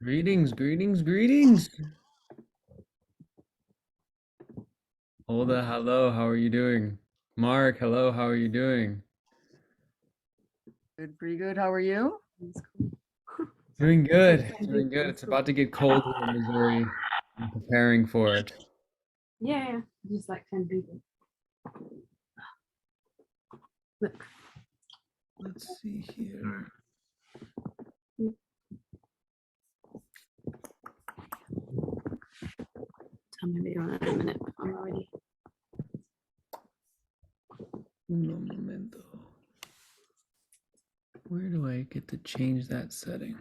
Greetings, greetings, greetings. Olda, hello, how are you doing? Mark, hello, how are you doing? Good, pretty good. How are you? Doing good, doing good. It's about to get cold here in Missouri. I'm preparing for it. Yeah, just like 10 people. Look. Let's see here. Tell me later on in a minute. I'm already. Un momento. Where do I get to change that setting?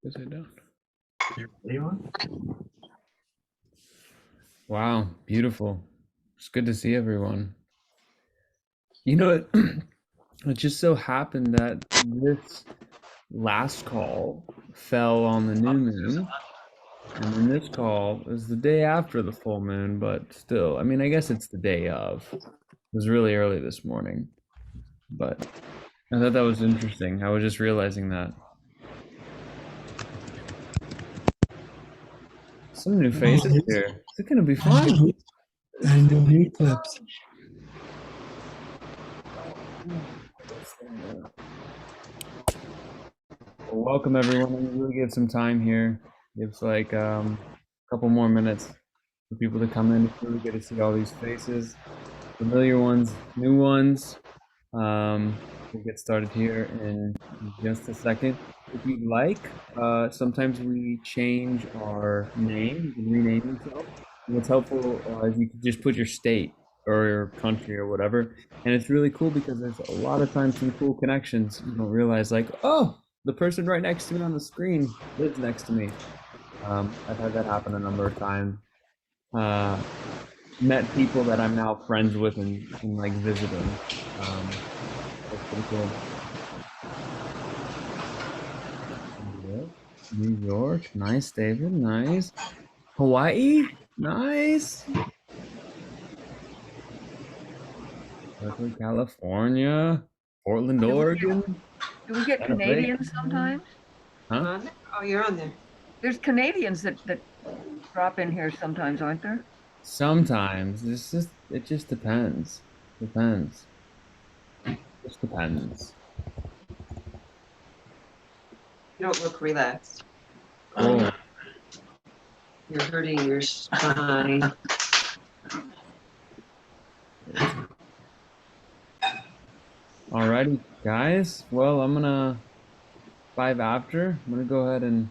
Because I don't. Wow, beautiful. It's good to see everyone. You know, it just so happened that this last call fell on the new moon, and then this call is the day after the full moon, but still, I mean, I guess it's the day of. It was really early this morning, but I thought that was interesting. I was just realizing that. Some new faces here. Is it gonna be fun? I know new clips. Well, welcome everyone. I'm gonna really give some time here. It's like a couple more minutes for people to come in. It's really good to see all these faces, familiar ones, new ones. We'll get started here in just a second. If you'd like, sometimes we change our name. You can rename yourself. And what's helpful is you can just put your state or your country or whatever. And it's really cool because there's a lot of times some cool connections. You don't realize, like, oh, the person right next to me on the screen lives next to me. I've had that happen a number of times. Met people that I'm now friends with and like visiting. That's pretty cool. New York, nice, David, nice. Hawaii, nice. Berkeley, California, Portland, Oregon. Do we get Canadians sometimes? Huh? Oh, you're on there. There's Canadians that drop in here sometimes, aren't there? Sometimes it just depends. Depends. Just depends. You don't look relaxed. Cool. You're hurting your spine. Alrighty, guys. Well, I'm gonna 5 after. I'm gonna go ahead and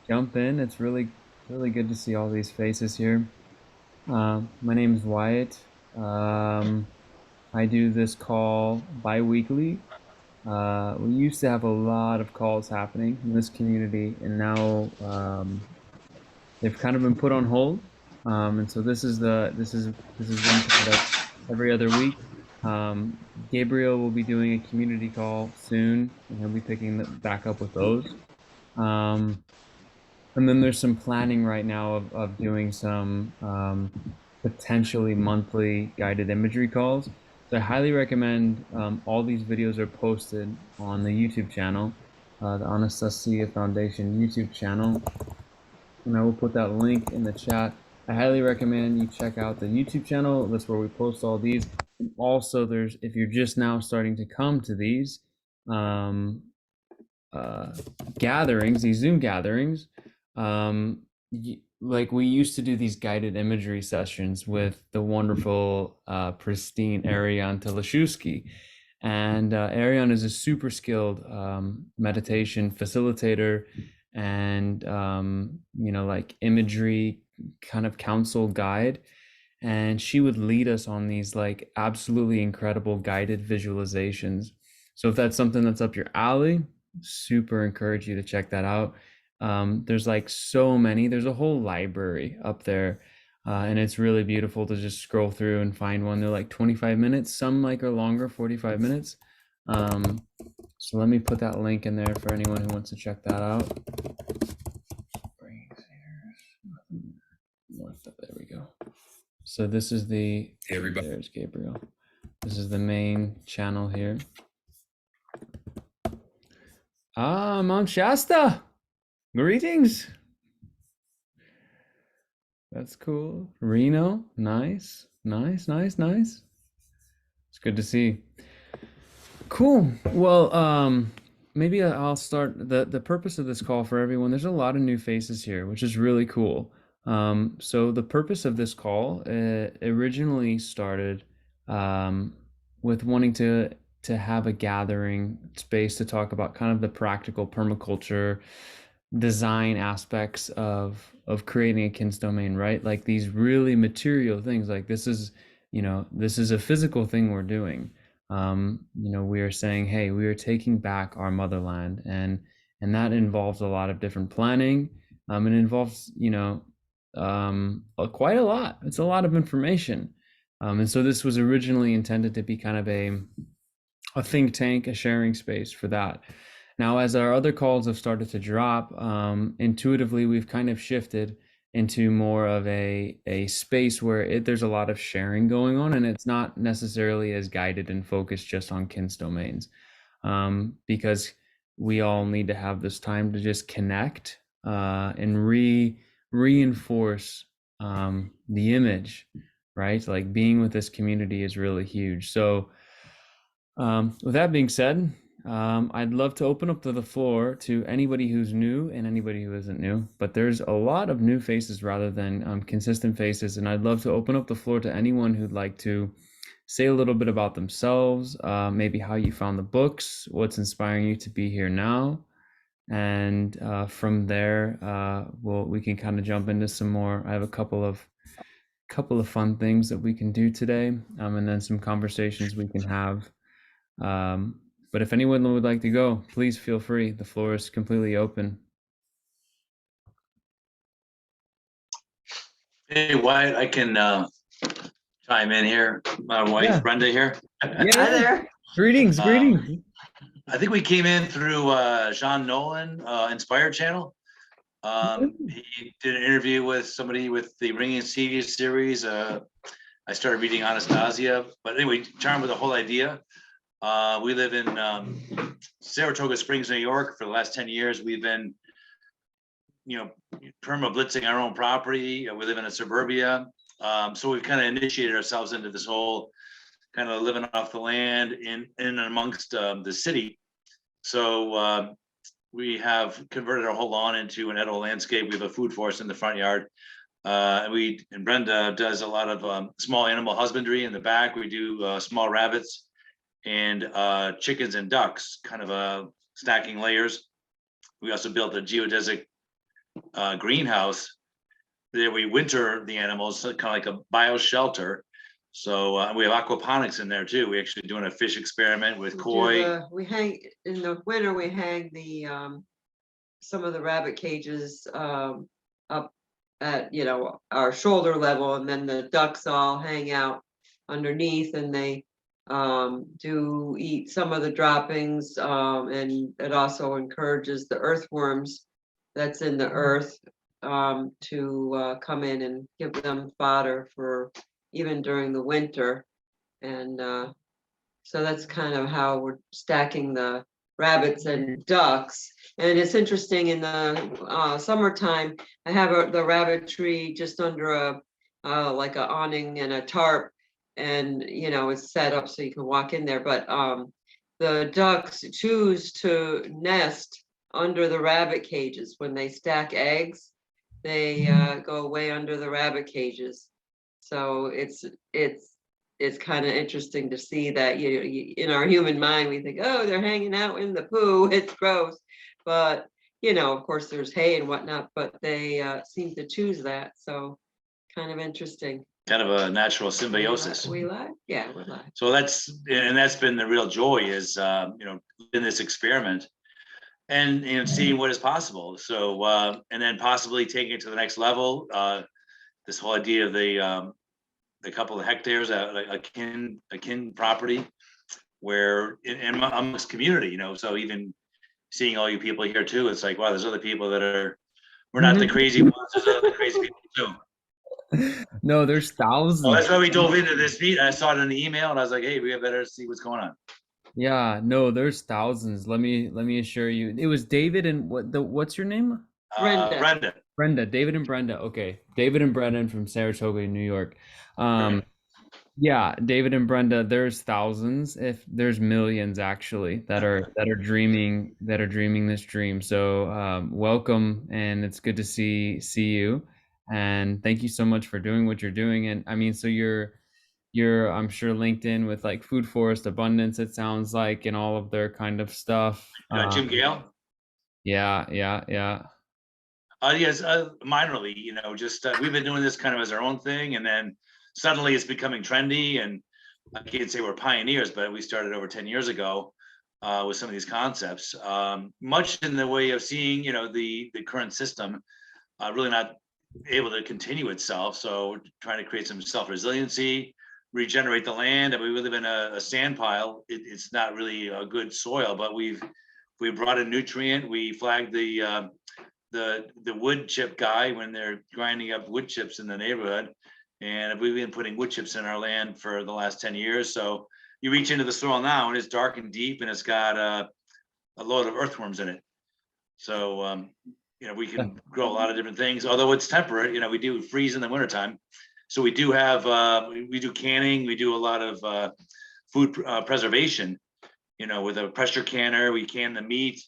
jump in. It's really good to see all these faces here. My name is Wyatt. I do this call bi-weekly. We used to have a lot of calls happening in this community, and now they've kind of been put on hold. And so this is one that's every other week. Gabriel will be doing a community call soon, and he'll be picking back up with those. And then there's some planning right now of doing some potentially monthly guided imagery calls. So I highly recommend all these videos are posted on the YouTube channel, the Anastasia Foundation YouTube channel. And I will put that link in the chat. I highly recommend you check out the YouTube channel. That's where we post all these. And also, if you're just now starting to come to these gatherings, these Zoom gatherings, like we used to do these guided imagery sessions with the wonderful pristine Ariane Teleshusky. And Ariane is a super skilled meditation facilitator and like imagery kind of counsel guide, and she would lead us on these like absolutely incredible guided visualizations. So if that's something that's up your alley, super encourage you to check that out. There's like so many, there's a whole library up there, and it's really beautiful to just scroll through and find one. They're like 25 minutes, some like are longer, 45 minutes. So let me put that link in there for anyone who wants to check that out. There we go. So this is the, there's Gabriel. This is the main channel here. Ah, Mount Shasta. Greetings. That's cool. Reno. Nice. Nice, nice, nice. It's good to see. Cool. Well, maybe I'll start the purpose of this call for everyone. There's a lot of new faces here, which is really cool. So the purpose of this call originally started with wanting to have a gathering space to talk about kind of the practical permaculture design aspects of creating a kin's domain, right? Like these really material things. Like this is, this is a physical thing we're doing. We are saying, hey, we are taking back our motherland, and that involves a lot of different planning. It involves, quite a lot. It's a lot of information. And so this was originally intended to be kind of a think tank, a sharing space for that. Now, as our other calls have started to drop, intuitively, we've kind of shifted into more of a space where there's a lot of sharing going on, and it's not necessarily as guided and focused just on kin's domains, because we all need to have this time to just connect and reinforce the image, right? Like being with this community is really huge. So with that being said, I'd love to open up to the floor to anybody who's new and anybody who isn't new, but there's a lot of new faces rather than consistent faces. And I'd love to open up the floor to anyone who'd like to say a little bit about themselves, maybe how you found the books, what's inspiring you to be here now. And from there, we can kind of jump into some more. I have a couple of fun things that we can do today, and then some conversations we can have. But if anyone would like to go, please feel free. The floor is completely open. Hey, Wyatt, I can chime in here. My wife, Brenda, here. Hi there. Greetings. I think we came in through Sean Nolan, Inspired Channel. He did an interview with somebody with the Ringing Cedars series. I started reading Anastasia, but anyway, charmed with the whole idea. We live in Saratoga Springs, New York for the last 10 years. We've been, perma blitzing our own property. We live in a suburbia. So we've kind of initiated ourselves into this whole kind of living off the land in and amongst the city. So we have converted our whole lawn into an edible landscape. We have a food forest in the front yard. And Brenda does a lot of small animal husbandry in the back. We do small rabbits and chickens and ducks, kind of stacking layers. We also built a geodesic greenhouse there. We winter the animals, kind of like a bioshelter. So we have aquaponics in there too. We're actually doing a fish experiment with koi. We hang in the winter. We hang the some of the rabbit cages up at our shoulder level, and then the ducks all hang out underneath, and they do eat some of the droppings, and it also encourages the earthworms that's in the earth to come in and give them fodder for even during the winter. And so that's kind of how we're stacking the rabbits and ducks. And it's interesting, in the summertime, I have the rabbit tree just under a like a awning and a tarp, and it's set up so you can walk in there. But the ducks choose to nest under the rabbit cages. When they stack eggs, they go way under the rabbit cages. So it's kind of interesting to see that in our human mind we think, oh, they're hanging out in the poo, it's gross. But of course there's hay and whatnot, but they seem to choose that. So kind of interesting. Kind of a natural symbiosis. We like. So that's been the real joy, is in this experiment and seeing what is possible. So and then possibly taking it to the next level. This whole idea of the couple of hectares, a kin property, where amongst community, you know, so even seeing all you people here too, it's like, wow, there's other people that are, we're not the crazy ones, there's other crazy people too. No, there's Well, thousands. that's why we dove into this meet. I saw it in the email and I was like, hey, we better see what's going on. Yeah, no, there's thousands. Let me assure you. It was David and what's your name? Brenda. Brenda. Brenda, David and Brenda. Okay. David and Brendan from Saratoga, New York. Right. Yeah, David and Brenda, there's thousands, if there's millions actually, that are dreaming this dream. So welcome, and it's good to see you. And thank you so much for doing what you're doing. And I mean, so you're I'm sure linked in with like Food Forest Abundance, it sounds like, and all of their kind of stuff. Jim Gale. Yeah. Yes, minorly, you know, just we've been doing this kind of as our own thing, and then suddenly it's becoming trendy. And I can't say we're pioneers, but we started over 10 years ago with some of these concepts, much in the way of seeing, you know, the current system really not able to continue itself. So trying to create some self-resiliency, regenerate the land. I mean, we live in a sand pile. It's not really a good soil, but we brought a nutrient. We flagged the wood chip guy when they're grinding up wood chips in the neighborhood, and we've been putting wood chips in our land for the last 10 years. So you reach into the soil now and it's dark and deep, and it's got a load of earthworms in it. So you know, we can grow a lot of different things, although it's temperate. You know, we do freeze in the wintertime. So we do have we do canning, we do a lot of food preservation, you know, with a pressure canner. We can the meat.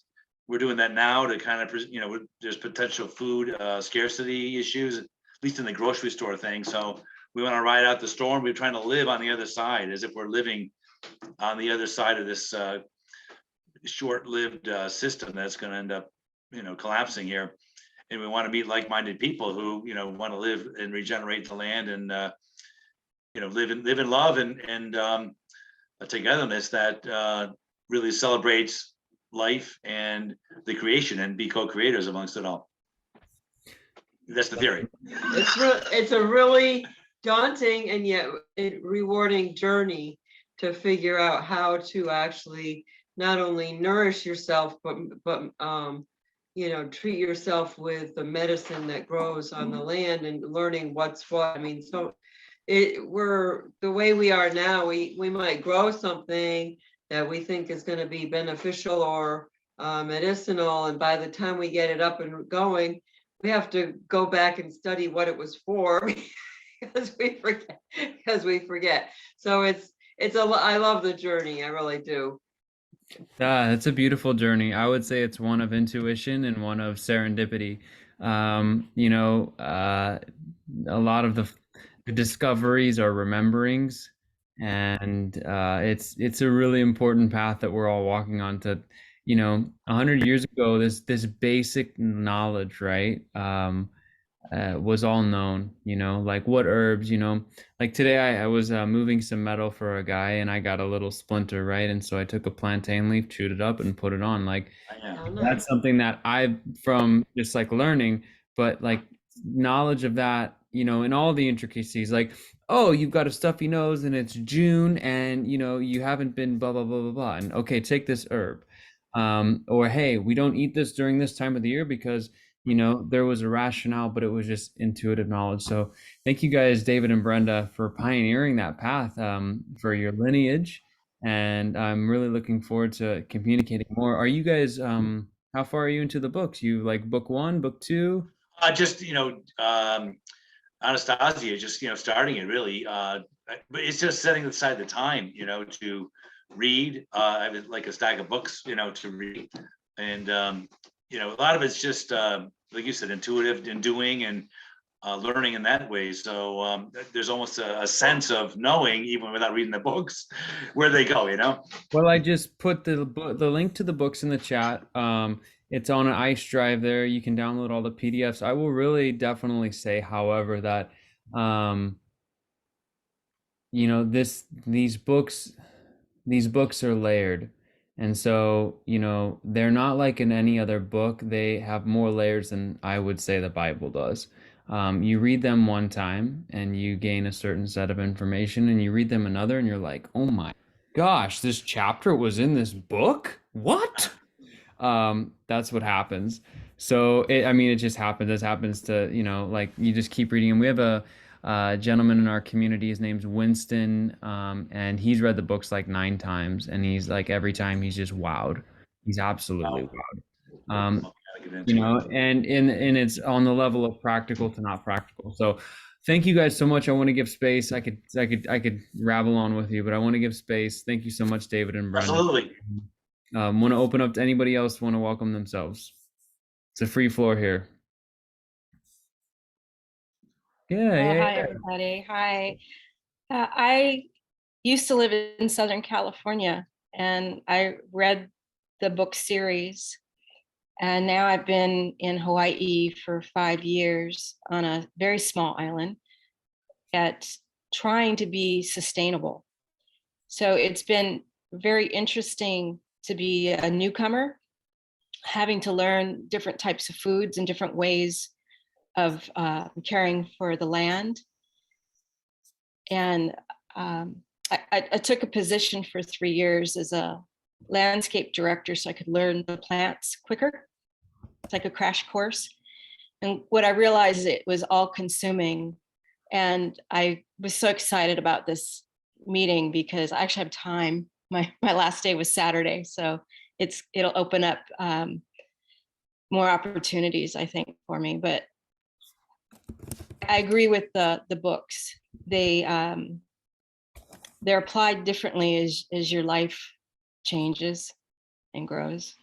We're doing that now to kind of, you know, there's potential food scarcity issues, at least in the grocery store thing. So we want to ride out the storm. We're trying to live on the other side, as if we're living on the other side of this short-lived system that's going to end up, you know, collapsing here. And we want to meet like-minded people who, you know, want to live and regenerate the land, and you know, live in love and a togetherness that really celebrates life and the creation, and be co-creators amongst it all. That's the theory. It's a really daunting and yet rewarding journey to figure out how to actually not only nourish yourself, but you know, treat yourself with the medicine that grows on the land, and learning what's what. I mean, so we're the way we are now, we might grow something that we think is going to be beneficial or medicinal, and by the time we get it up and going, we have to go back and study what it was for because we forget. So I love the journey. I really do. Yeah, it's a beautiful journey. I would say it's one of intuition and one of serendipity. You know, a lot of the discoveries are rememberings, and it's a really important path that we're all walking on to, you know, 100 years ago, this basic knowledge, right? Was all known, you know, like what herbs, you know, like today I was moving some metal for a guy, and I got a little splinter, right? And so I took a plantain leaf, chewed it up, and put it on. Like Oh, nice. that's something that I, from just like learning, but like knowledge of that, you know, and all the intricacies, like, oh, you've got a stuffy nose and it's June, and you know, you haven't been blah blah blah blah blah, and okay, take this herb. Or hey, we don't eat this during this time of the year because, you know, there was a rationale, but it was just intuitive knowledge. So thank you guys, David and Brenda, for pioneering that path, for your lineage. And I'm really looking forward to communicating more. Are you guys, how far are you into the books? You like book one, book two? Just, you know, Anastasia, just, you know, starting it really, but it's just setting aside the time, you know, to read. I have like a stack of books, you know, to read, and you know, a lot of it's just like you said, intuitive and doing and learning in that way. So there's almost a sense of knowing, even without reading the books, where they go, you know. Well, I just put the link to the books in the chat. It's on an ice drive there. You can download all the PDFs. I will really definitely say, however, that you know, these books are layered. And so, you know, they're not like in any other book. They have more layers than I would say the Bible does. You read them one time and you gain a certain set of information, and you read them another and you're like, oh my, gosh, this chapter was in this book? What? That's what happens. So I mean, it just happens. It happens to, like you just keep reading. And we have a gentleman in our community. His name's Winston, and he's read the books like 9 times, and he's like every time he's just wowed. He's absolutely wowed. Gotta get into it. And it's on the level of practical to not practical. So thank you guys so much. I want to give space. I could rabble on with you, but I want to give space. Thank you so much, David and Brendan. Absolutely. Want to open up to anybody else want to welcome themselves. It's a free floor here. Yeah. Hi, everybody. Hi. I used to live in Southern California, and I read the book series. And now I've been in Hawaii for 5 years on a very small island at trying to be sustainable. So it's been very interesting to be a newcomer, having to learn different types of foods and different ways of caring for the land. And I took a position for 3 years as a landscape director so I could learn the plants quicker. It's like a crash course. And what I realized is it was all consuming. And I was so excited about this meeting because I actually have time. My last day was Saturday, so it'll open up more opportunities, I think, for me. But I agree with the books. They're applied differently as your life changes and grows.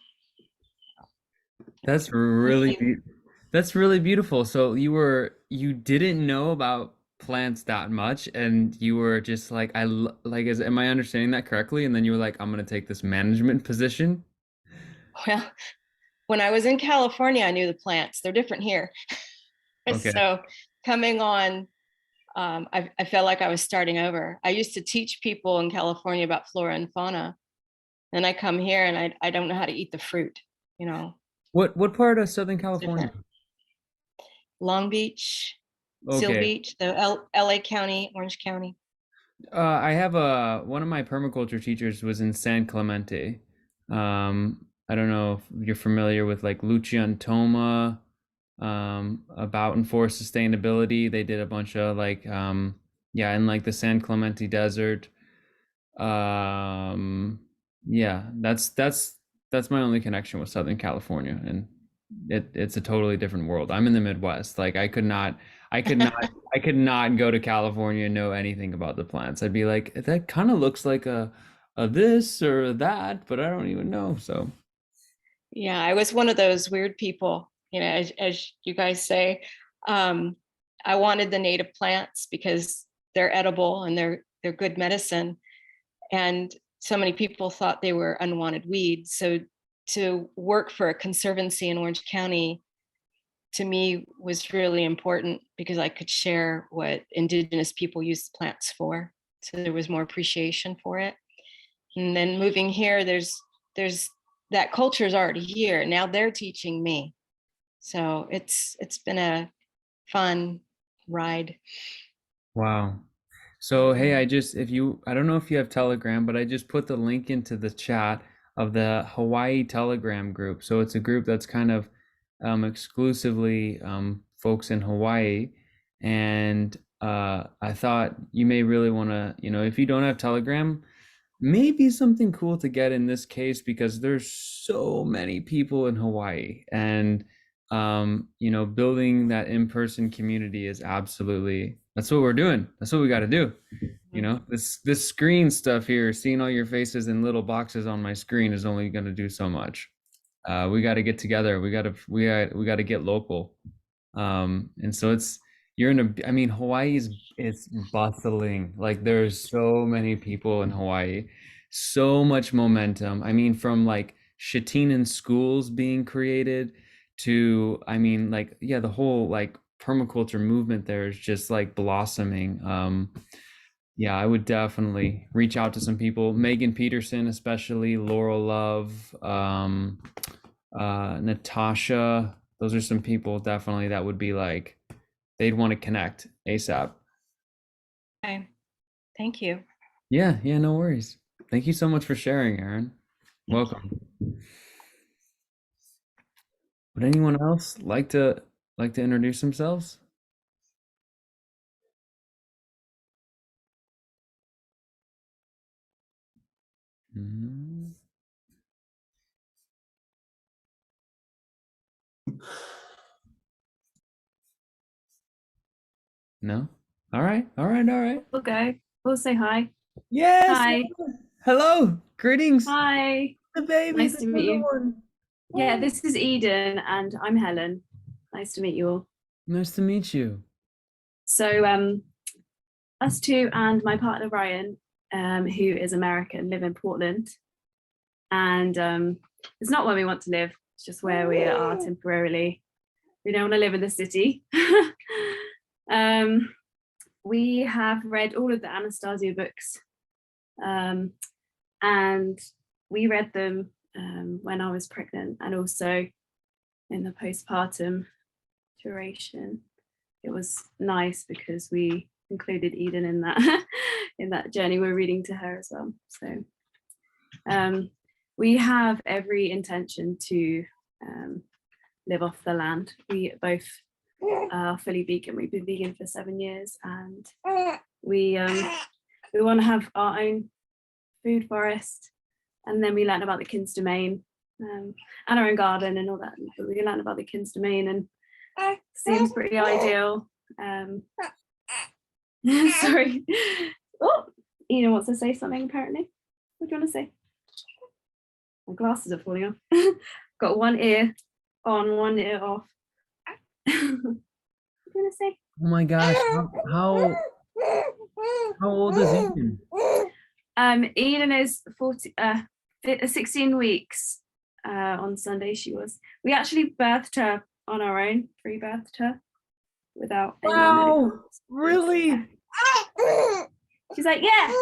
That's really beautiful. So you didn't know about plants that much, and you were just like, am I understanding that correctly? And then you were like, I'm gonna take this management position. Well, when I was in California, I knew the plants. They're different here. Okay. So coming on, I felt like I was starting over. I used to teach people in California about flora and fauna. Then I come here and I don't know how to eat the fruit, What part of Southern California? different. Long Beach, Seal Okay. Beach, the LA County, Orange County. I have one of my permaculture teachers was in San Clemente. I don't know if you're familiar with like Lucian Toma, about and for sustainability. They did a bunch of like, in like the San Clemente Desert. Yeah, that's my only connection with Southern California, and it's a totally different world. I'm in the Midwest. Like I could not go to California and know anything about the plants. I'd be like, that kind of looks like a this or that, but I don't even know. So Yeah, I was one of those weird people, as you guys say. I wanted the native plants because they're edible and they're good medicine. And so many people thought they were unwanted weeds. So to work for a conservancy in Orange County, to me, was really important because I could share what indigenous people use the plants for. So there was more appreciation for it. And then moving here, there's that culture is already here. Now they're teaching me. So it's been a fun ride. wow. So hey, I don't know if you have Telegram, but I just put the link into the chat of the Hawaii Telegram group. So it's a group that's kind of exclusively folks in Hawaii. And I thought you may really want to, if you don't have Telegram, maybe something cool to get in this case, because there's so many people in Hawaii, and building that in-person community is that's what we're doing. That's what we got to do. This screen stuff here, seeing all your faces in little boxes on my screen is only going to do so much. We got to get together. We got to get local. And so Hawaii it's bustling. Like there's so many people in Hawaii, so much momentum. I mean, from like Shatinan schools being created to, the whole like permaculture movement there is just like blossoming. I would definitely reach out to some people, Megan Peterson, especially Laurel Love, Natasha. Those are some people definitely that would be like, they'd want to connect ASAP. Okay, thank you. Yeah, no worries. Thank you so much for sharing, Aaron. Welcome. Would anyone else like to introduce themselves? Mm, No? All right. All right. All right. We'll go. We'll say hi. Yes. Hi. Hello. Greetings. Hi. The baby. Nice to meet you. Yeah, this is Eden and I'm Helen. Nice to meet you all. Nice to meet you. So us two and my partner Ryan, who is American, live in Portland. And it's not where we want to live, it's just where we are temporarily. We don't want to live in the city. We have read all of the Anastasia books. And we read them when I was pregnant and also in the postpartum duration. It was nice because we included Eden in that in that journey. We're reading to her as well. So we have every intention to live off the land. We both are fully vegan. We've been vegan for 7 years, and we want to have our own food forest. And then we learned about the Kin's domain and our own garden and all that. But we learned about the Kin's domain and seems pretty ideal. Sorry. Oh, Eden wants to say something apparently. What do you want to say? My glasses are falling off. Got one ear on, one ear off. What do you want to say? Oh my gosh. How old is Eden? Eden is 16 weeks. On Sunday she was. We actually birthed her on our own, free birthed her without any medical. Really? Yeah. She's like, yeah.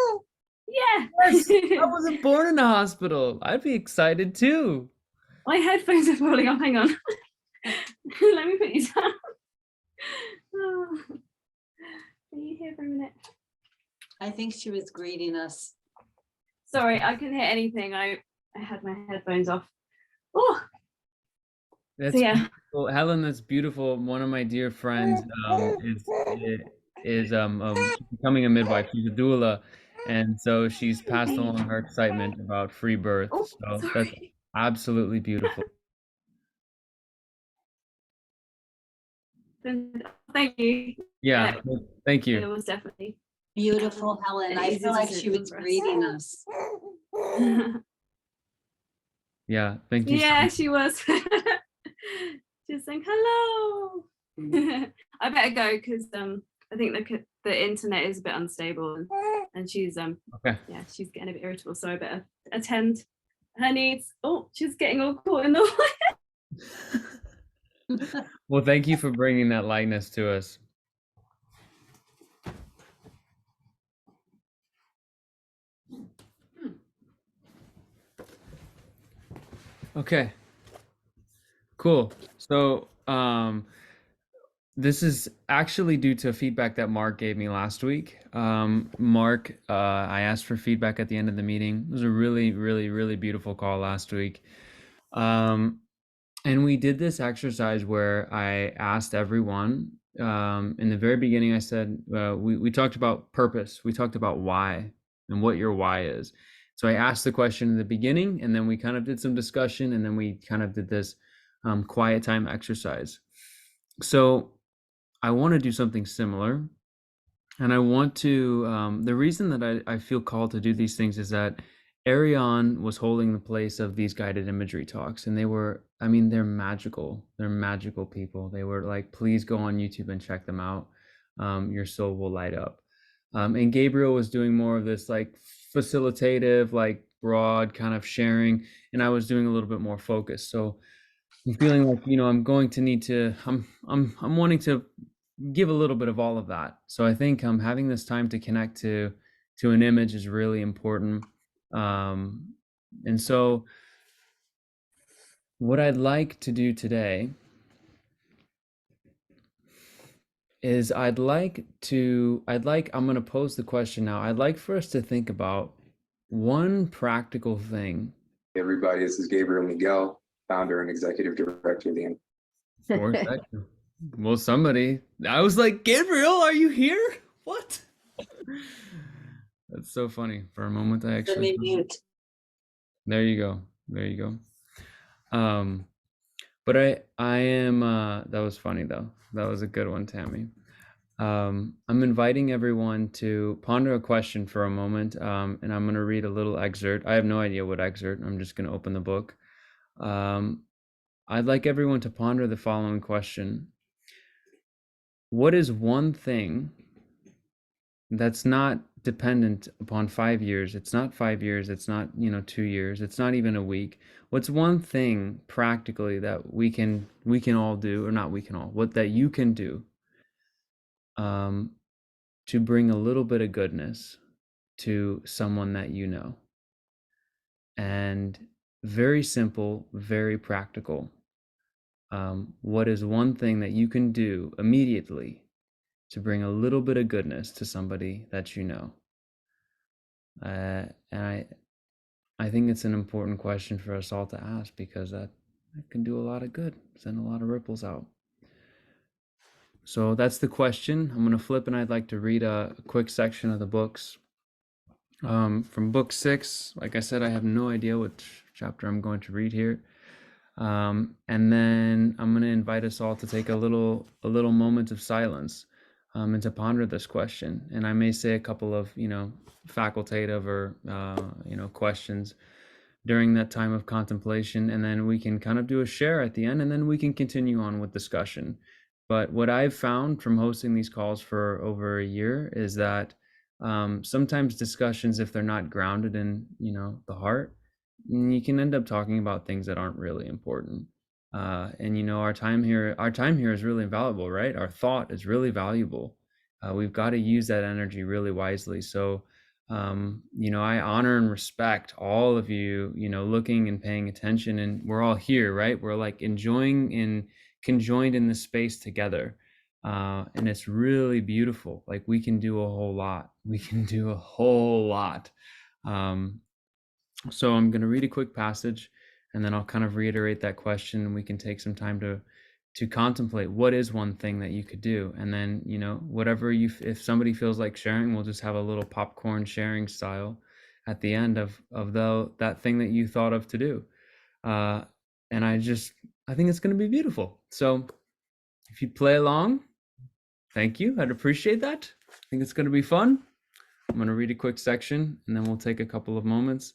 Yes, I wasn't born in a hospital. I'd be excited too. My headphones are falling off. Hang on. Let me put you down. Oh. Are you here for a minute? I think she was greeting us. Sorry, I couldn't hear anything. I had my headphones off. Oh, That's so yeah. beautiful. Helen, that's beautiful. One of my dear friends is becoming a midwife. She's a doula, and so she's passed along her excitement about free birth. Oh, So that's sorry. absolutely beautiful. Thank you. Yeah, thank It you. was definitely. Beautiful Helen. An I easy feel like she decision was for us. greeting us. Yeah, thank you. Yeah, she was. Just saying hello. I better go because I think the internet is a bit unstable and she's Okay. yeah, she's getting a bit irritable, so I better attend her needs. Oh, she's getting all caught in the way. Well, thank you for bringing that lightness to us. Okay. Cool. So, this is actually due to feedback that Mark gave me last week. Mark, I asked for feedback at the end of the meeting. It was a really, really, really beautiful call last week. And we did this exercise where I asked everyone, in the very beginning, I said, we talked about purpose. We talked about why and what your why is. So I asked the question in the beginning, and then we kind of did some discussion, and then we kind of did this quiet time exercise. So I want to do something similar. And I want to, the reason that I feel called to do these things is that Ariane was holding the place of these guided imagery talks, and they were, I mean, they're magical. They're magical people. They were like, please go on YouTube and check them out. Your soul will light up. And Gabriel was doing more of this like facilitative, like broad kind of sharing, and I was doing a little bit more focused. So I'm feeling like, I'm going to need to, I'm wanting to give a little bit of all of that. So I think having this time to connect to an image is really important. And so what I'd like to do today is I'm going to pose the question now. I'd like for us to think about one practical thing. Everybody, this is Gabriel Miguel, founder and executive director of the Or well, somebody. I was like, Gabriel, are you here? What? That's so funny. For a moment, I Let actually. me mute. There you go. There you go. But I am. That was funny though. That was a good one, Tammy. I'm inviting everyone to ponder a question for a moment, and I'm going to read a little excerpt. I have no idea what excerpt. I'm just going to open the book. I'd like everyone to ponder the following question. What is one thing that's not dependent upon 5 years? It's not 5 years. It's not, 2 years. It's not even a week. What's one thing practically that we can all do, or not we can all, what that you can do to bring a little bit of goodness to someone that you know? And very simple, very practical. What is one thing that you can do immediately to bring a little bit of goodness to somebody that you know? And I think it's an important question for us all to ask, because that can do a lot of good, send a lot of ripples out. So that's the question. I'm going to flip, and I'd like to read a quick section of the books. From book 6, like I said, I have no idea which chapter I'm going to read here. And then I'm going to invite us all to take a little moment of silence, and to ponder this question. And I may say a couple of, facultative or, questions during that time of contemplation, and then we can kind of do a share at the end, and then we can continue on with discussion. But what I've found from hosting these calls for over a year is that sometimes discussions, if they're not grounded in, the heart, you can end up talking about things that aren't really important. And our time here is really valuable, right? Our thought is really valuable. We've got to use that energy really wisely. So, I honor and respect all of you, looking and paying attention, and we're all here, right? We're like enjoying and conjoined in this space together. And it's really beautiful. Like, we can do a whole lot. So I'm going to read a quick passage, and then I'll kind of reiterate that question, and we can take some time to contemplate what is one thing that you could do. And then, whatever if somebody feels like sharing, we'll just have a little popcorn sharing style at the end of that thing that you thought of to do. And I think it's going to be beautiful. So if you play along, thank you. I'd appreciate that. I think it's going to be fun. I'm going to read a quick section, and then we'll take a couple of moments.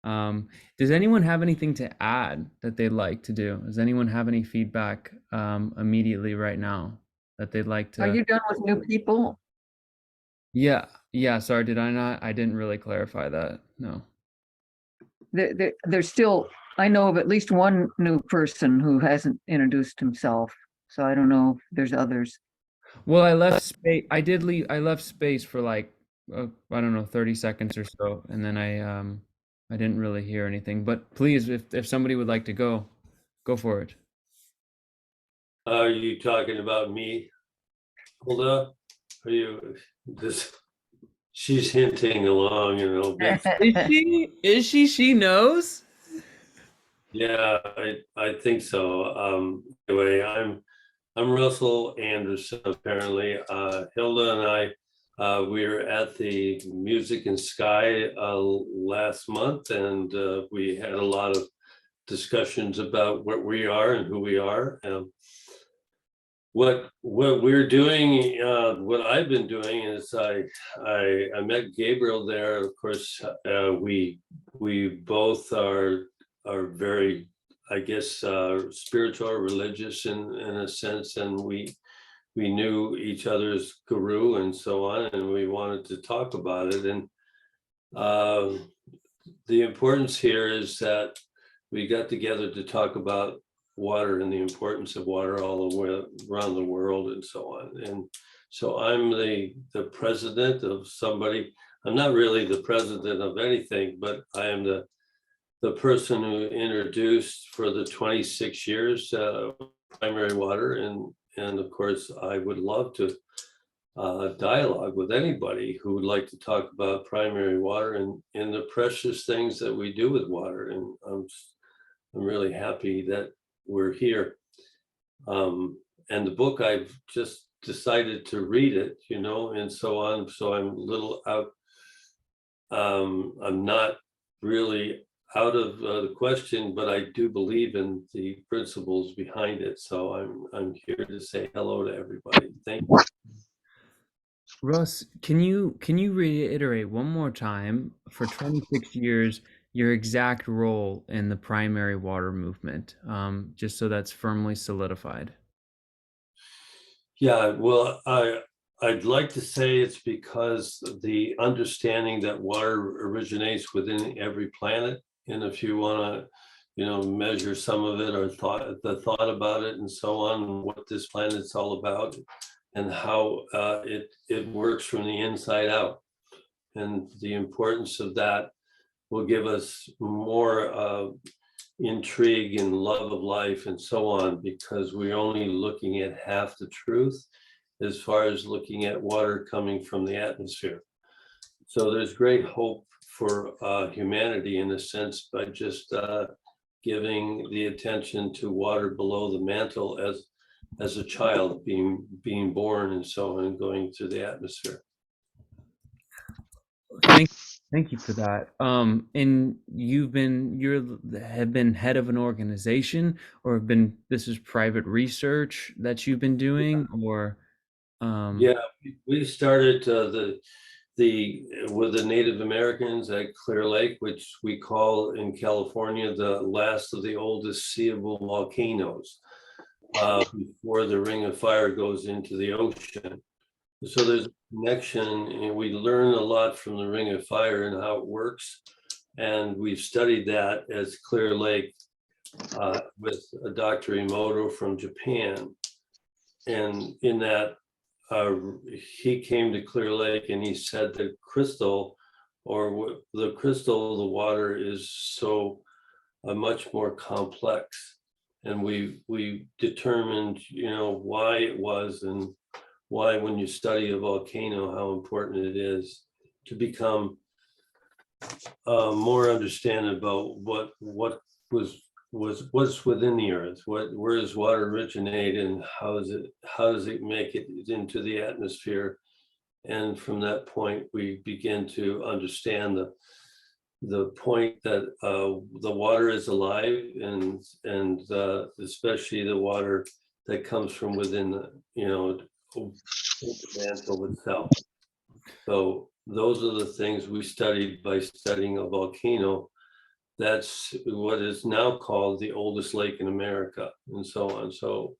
Does anyone have anything to add that they'd like to do? Does anyone have any feedback immediately right now that they'd like to? Are you done with new people? Yeah. Sorry, did I not? I didn't really clarify that. No. There's still, I know of at least one new person who hasn't introduced himself. So I don't know if there's others. Well, I left space. I left space for like, I don't know, 30 seconds or so. And then I didn't really hear anything, but please, if somebody would like to go for it. Are you talking about me, Hilda? Are you she's hinting along, Is she? She knows? Yeah, I think so. Anyway, I'm Russel Anderson, apparently. Hilda and I, we were at the Music and Sky last month, and we had a lot of discussions about what we are and who we are. What we're doing, what I've been doing is I met Gabriel there. Of course, we both are very, I guess, spiritual or religious in a sense, and we knew each other's guru and so on, and we wanted to talk about it. And the importance here is that we got together to talk about water and the importance of water all the way around the world and so on. And so I'm the president of somebody. I'm not really the president of anything, but I am the person who introduced for the 26 years primary water. And of course, I would love to dialogue with anybody who would like to talk about primary water and the precious things that we do with water. And I'm really happy that we're here. And the book, I've just decided to read it, and so on. So I'm a little out. I'm not really out of the question, but I do believe in the principles behind it. So I'm here to say hello to everybody. Thank you. Russ, can you reiterate one more time for 26 years your exact role in the primary water movement, just so that's firmly solidified? Yeah, well, I'd like to say it's because the understanding that water originates within every planet, and if you want to, measure some of it or the thought about it and so on, what this planet's all about, and how it works from the inside out, and the importance of that will give us more intrigue and love of life and so on, because we're only looking at half the truth as far as looking at water coming from the atmosphere. So there's great hope for humanity in a sense by just giving the attention to water below the mantle as a child being born and so on, and going through the atmosphere. Thank you for that. And have been head of an organization, or this is private research that you've been doing, or Yeah, we started with the Native Americans at Clear Lake, which we call in California the last of the oldest seeable volcanoes, before the Ring of Fire goes into the ocean. So there's a connection, and we learn a lot from the Ring of Fire and how it works. And we've studied that as Clear Lake with Dr. Emoto from Japan. And in that, he came to Clear Lake and he said the crystal, the water is so much more complex. And we determined, why it was, and why when you study a volcano, how important it is to become more understanding about what's within the earth, where does water originate, and how does it make it into the atmosphere. And from that point, we begin to understand the point that the water is alive, and especially the water that comes from within the mantle itself. So those are the things we studied by studying a volcano. That's what is now called the oldest lake in America, and so on. So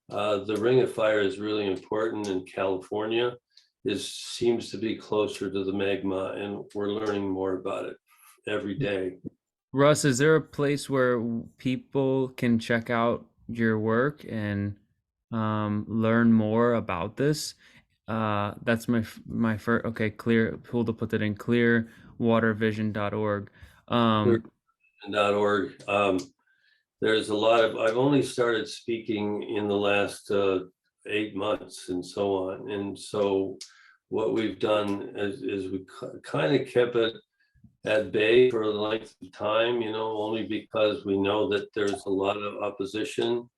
the Ring of Fire is really important in California. It seems to be closer to the magma, and we're learning more about it every day. Russ, is there a place where people can check out your work and learn more about this? That's my first. Okay, clear. Hulda put that in clearwatervision.org. .org. There's a lot of. I've only started speaking in the last 8 months and so on, and so what we've done is we kind of kept it at bay for the length of time, only because we know that there's a lot of opposition,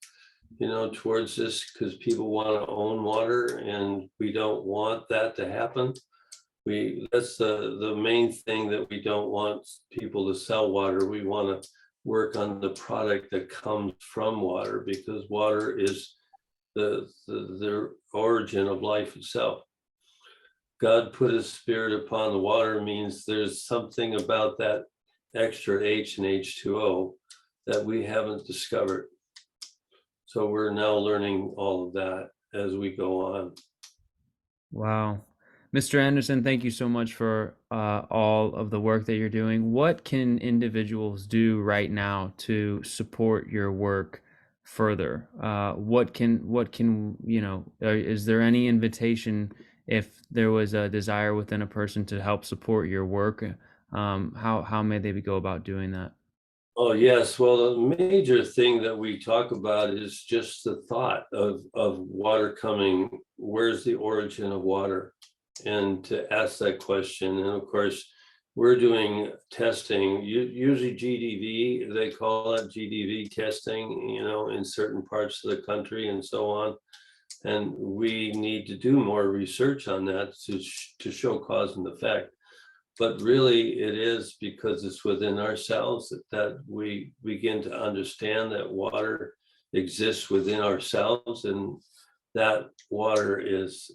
towards this, because people want to own water, and we don't want that to happen. That's the main thing, that we don't want people to sell water. We want to work on the product that comes from water, because water is the origin of life itself. God put his spirit upon the water means there's something about that extra H and H2O that we haven't discovered. So we're now learning all of that as we go on. Wow. Mr. Anderson, thank you so much for all of the work that you're doing. What can individuals do right now to support your work further? Is there any invitation, if there was a desire within a person to help support your work, how may they go about doing that? Oh, yes. Well, the major thing that we talk about is just the thought of water coming. Where's the origin of water? And to ask that question. And of course, we're doing testing, usually GDV, they call it GDV testing, you know, in certain parts of the country and so on. And we need to do more research on that to show cause and effect. But really, it is because it's within ourselves that we begin to understand that water exists within ourselves, and that water is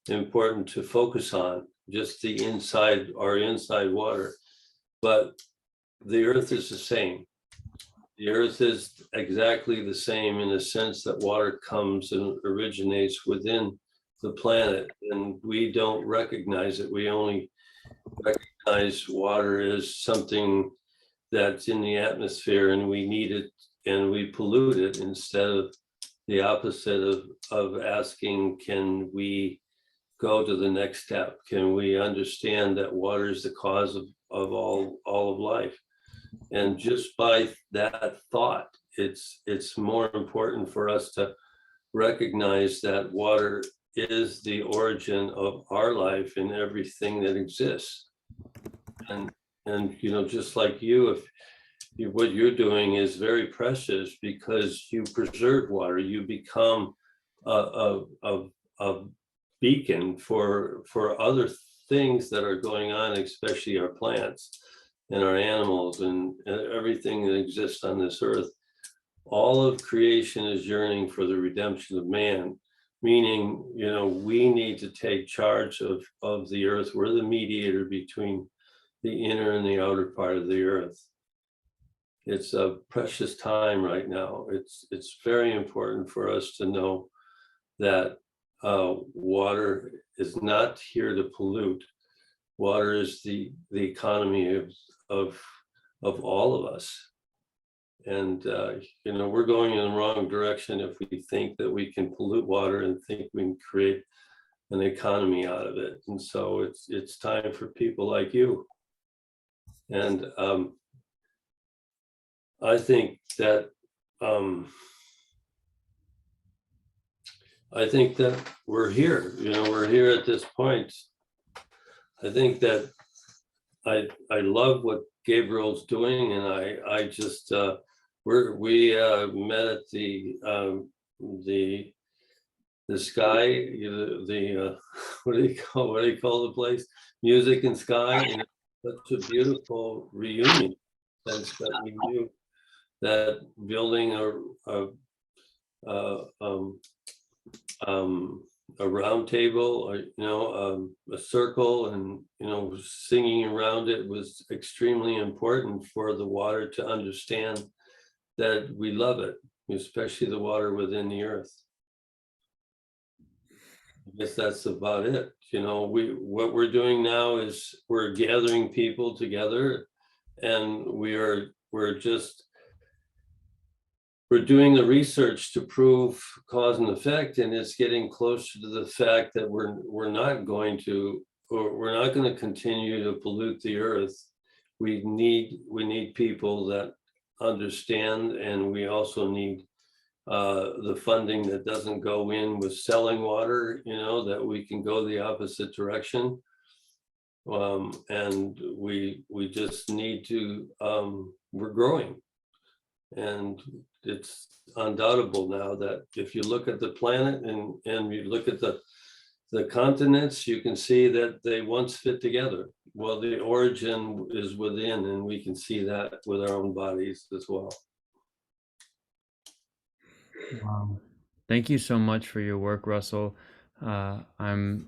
important to focus on, just the inside, our inside water. But the earth is the same. The earth is exactly the same in the sense that water comes and originates within the planet, and we don't recognize it. We only recognize water as something that's in the atmosphere and we need it and we pollute it, instead of the opposite of asking, can we go to the next step? Can we understand that water is the cause of all of life? And just by that thought, it's more important for us to recognize that water is the origin of our life and everything that exists. And you know, just like you, what you're doing is very precious because you preserve water. You become a beacon for other things that are going on, especially our plants and our animals and everything that exists on this earth. All of creation is yearning for the redemption of man, meaning, you know, we need to take charge of the earth. We're the mediator between the inner and the outer part of the earth. It's a precious time right now. It's very important for us to know that water is not here to pollute. Water is the economy of all of us. And you know, we're going in the wrong direction if we think that we can pollute water and think we can create an economy out of it. And so it's time for people like you. And I think that we're here. You know, we're here at this point. I think that I love what Gabriel's doing, and I just we met at the sky, you know, the what do you call the place? Music and Sky, and such a beautiful reunion. Sense that we knew that building a round table, or you know, a circle, and you know, singing around it was extremely important for the water to understand that we love it, especially the water within the earth. I guess that's about it. You know, what we're doing now is we're gathering people together, and we're doing the research to prove cause and effect, and it's getting closer to the fact that we're not going to continue to pollute the earth. We need people that understand, and we also need the funding that doesn't go in with selling water, you know, that we can go the opposite direction. And we just need to, we're growing. And it's undoubtable now that if you look at the planet and you look at the continents, you can see that they once fit together. Well, the origin is within, and we can see that with our own bodies as well. Wow. Thank you so much for your work, Russell. I'm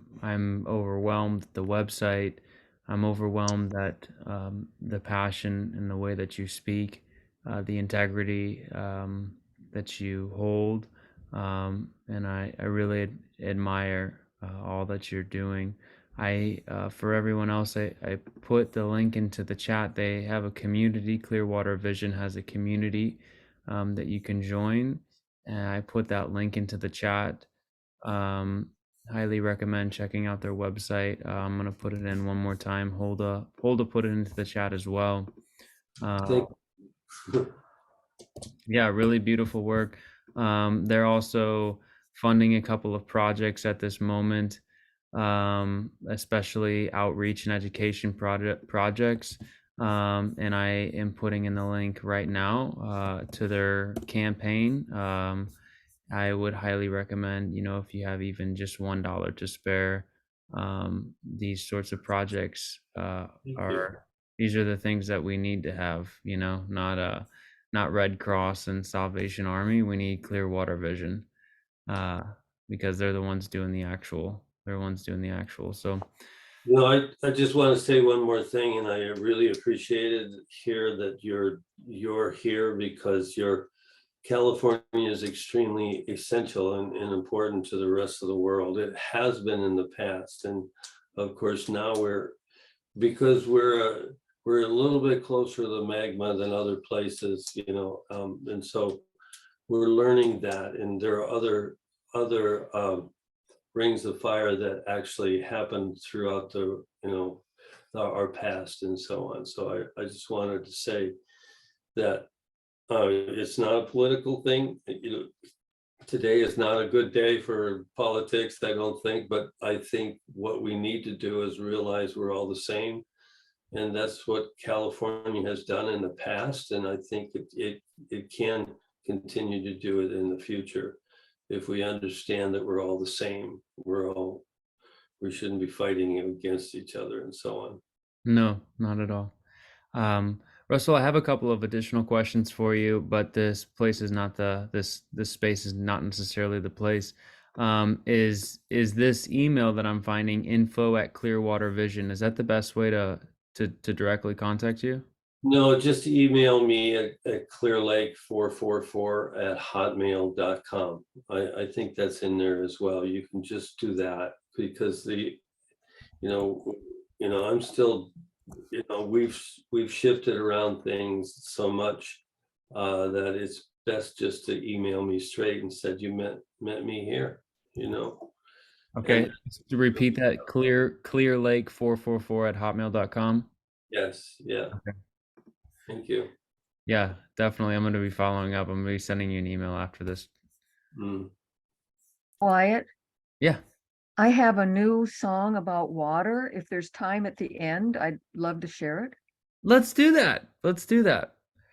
overwhelmed at the website. I'm overwhelmed at the passion and the way that you speak, the integrity that you hold, and I really admire all that you're doing. For everyone else, I put the link into the chat. They have a community. Clearwater Vision has a community that you can join. And I put that link into the chat. Highly recommend checking out their website. I'm gonna put it in one more time. Hold to put it into the chat as well. Uh, yeah, really beautiful work. They're also funding a couple of projects at this moment, especially outreach and education projects. And I am putting in the link right now to their campaign. I would highly recommend, if you have even just $1 to spare, these sorts of projects these are the things that we need to have, not Red Cross and Salvation Army. We need Clearwater Vision, because they're the ones doing the actual. So, I just want to say one more thing, and I really appreciated here that you're here because California is extremely essential and important to the rest of the world. It has been in the past, and of course now because we're a little bit closer to the magma than other places, and so we're learning that, and there are other rings of fire that actually happened throughout our past and so on. So I just wanted to say that it's not a political thing. Today is not a good day for politics, I don't think, but I think what we need to do is realize we're all the same. And that's what California has done in the past. And I think it can continue to do it in the future. If we understand that we're all the same, we shouldn't be fighting against each other and so on. no, not at all. Russell, I have a couple of additional questions for you, but this place is not this space is not necessarily the place. Is this email that I'm finding, info@Clearwater Vision, is that the best way to directly contact you? No, just email me at clearlake444@hotmail.com. I think that's in there as well. You can just do that because I'm still, we've shifted around things so much that it's best just to email me straight and said you met me here, Okay, And- to repeat that, clearlake444@hotmail.com. Yes, yeah. Okay. Thank you. Yeah, definitely. I'm going to be following up. I'm going to be sending you an email after this. Wyatt, Yeah. I have a new song about water. If there's time at the end, I'd love to share it. Let's do that.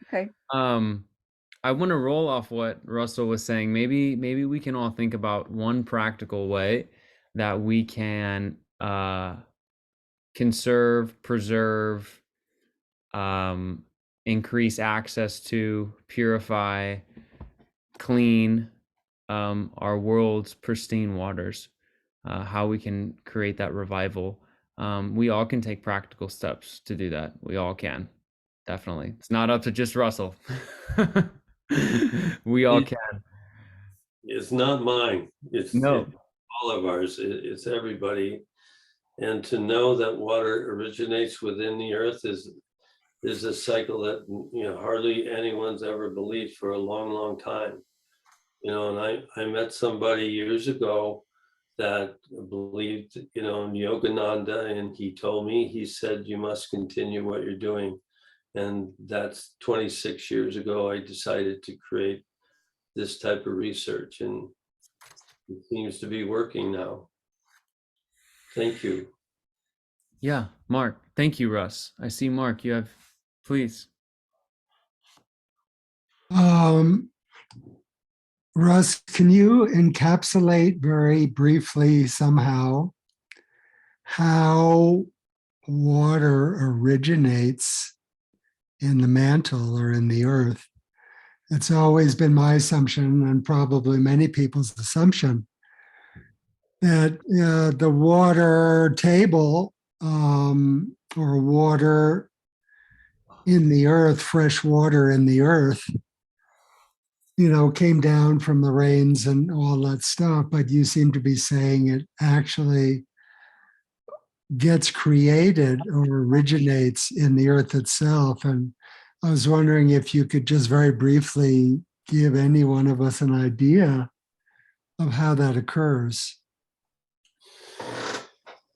Okay. I want to roll off what Russell was saying. Maybe we can all think about one practical way that we can conserve, preserve, increase access to, purify, clean our world's pristine waters. How we can create that revival. We all can take practical steps to do that. We all can. Definitely. It's not up to just Russell. We all can. It's not mine. It's all of ours. It's everybody. And to know that water originates within the earth is a cycle that hardly anyone's ever believed for a long, long time. And I met somebody years ago that believed, in Yogananda, and he told me, he said, you must continue what you're doing. And that's 26 years ago, I decided to create this type of research, and it seems to be working now. Thank you. Yeah, Mark. Thank you, Russ. I see Mark, you have, please. Russ, can you encapsulate very briefly somehow how water originates in the mantle or in the earth? It's always been my assumption, and probably many people's assumption, that the water table or water in the earth, fresh water in the earth, came down from the rains and all that stuff. But you seem to be saying it actually gets created or originates in the earth itself. And I was wondering if you could just very briefly give any one of us an idea of how that occurs.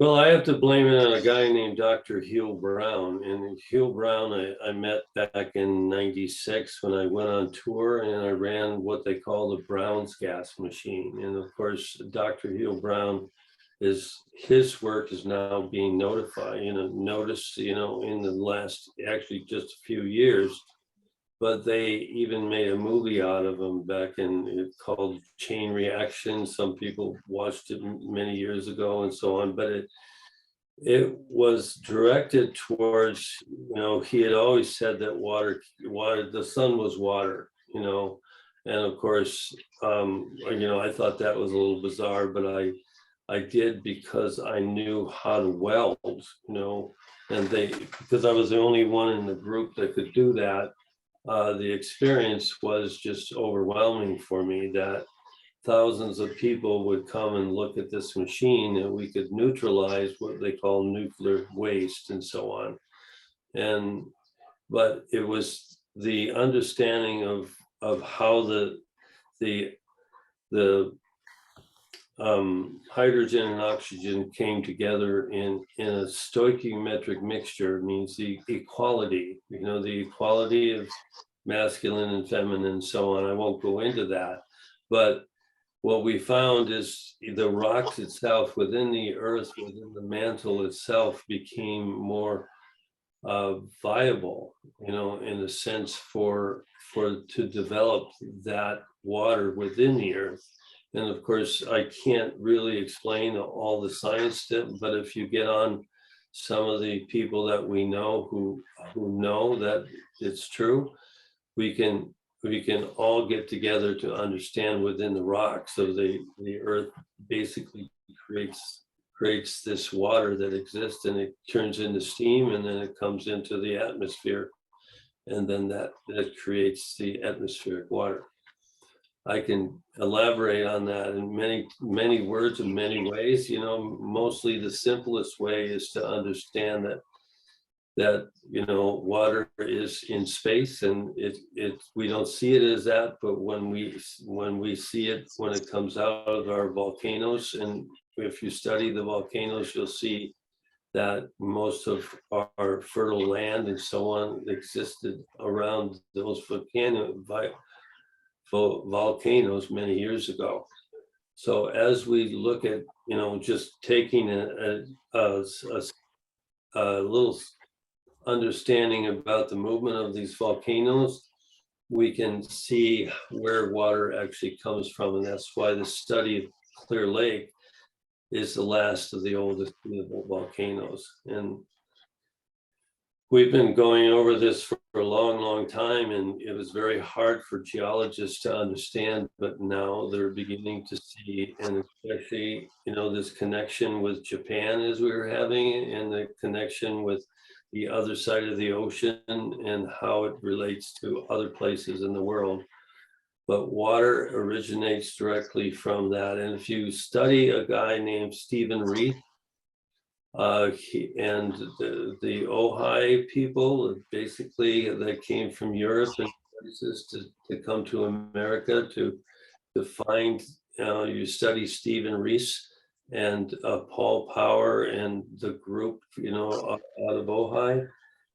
Well, I have to blame it on a guy named Dr. Hugh Brown. And Hugh Brown, I met back in '96 when I went on tour and I ran what they call the Brown's gas machine. And of course, Dr. Hugh Brown his work is now being noticed, in the last, actually just a few years. But they even made a movie out of him back it's called Chain Reaction. Some people watched it many years ago and so on, but it was directed towards, he had always said that water, the sun was water, and of course, I thought that was a little bizarre, but I did because I knew how to weld, and because I was the only one in the group that could do that. The experience was just overwhelming for me that thousands of people would come and look at this machine and we could neutralize what they call nuclear waste and so on. But it was the understanding of how the hydrogen and oxygen came together in a stoichiometric mixture, means the equality, the equality of masculine and feminine and so on. I won't go into that, but what we found is the rocks itself within the earth, within the mantle itself, became more viable, in a sense to develop that water within the earth. And of course, I can't really explain all the science to, but if you get on some of the people that we know who know that it's true, we can all get together to understand within the rocks of the earth basically creates this water that exists, and it turns into steam, and then it comes into the atmosphere, and then that creates the atmospheric water. I can elaborate on that in many words in many ways. Mostly the simplest way is to understand that water is in space, and we don't see it as that, but when we see it, when it comes out of our volcanoes, and if you study the volcanoes, you'll see that most of our fertile land and so on existed around those volcanoes many years ago. So as we look at, just taking a little understanding about the movement of these volcanoes, we can see where water actually comes from. And that's why the study of Clear Lake is the last of the oldest volcanoes. And we've been going over this for a long time, and it was very hard for geologists to understand, but now they're beginning to see, and especially, this connection with Japan as we were having, and the connection with the other side of the ocean and how it relates to other places in the world. But water originates directly from that. And if you study a guy named Stephen Reith, and the Ojai people, basically, that came from Europe and places to come to America to find, you study Stephen Reith and Paul Power and the group, out of Ojai,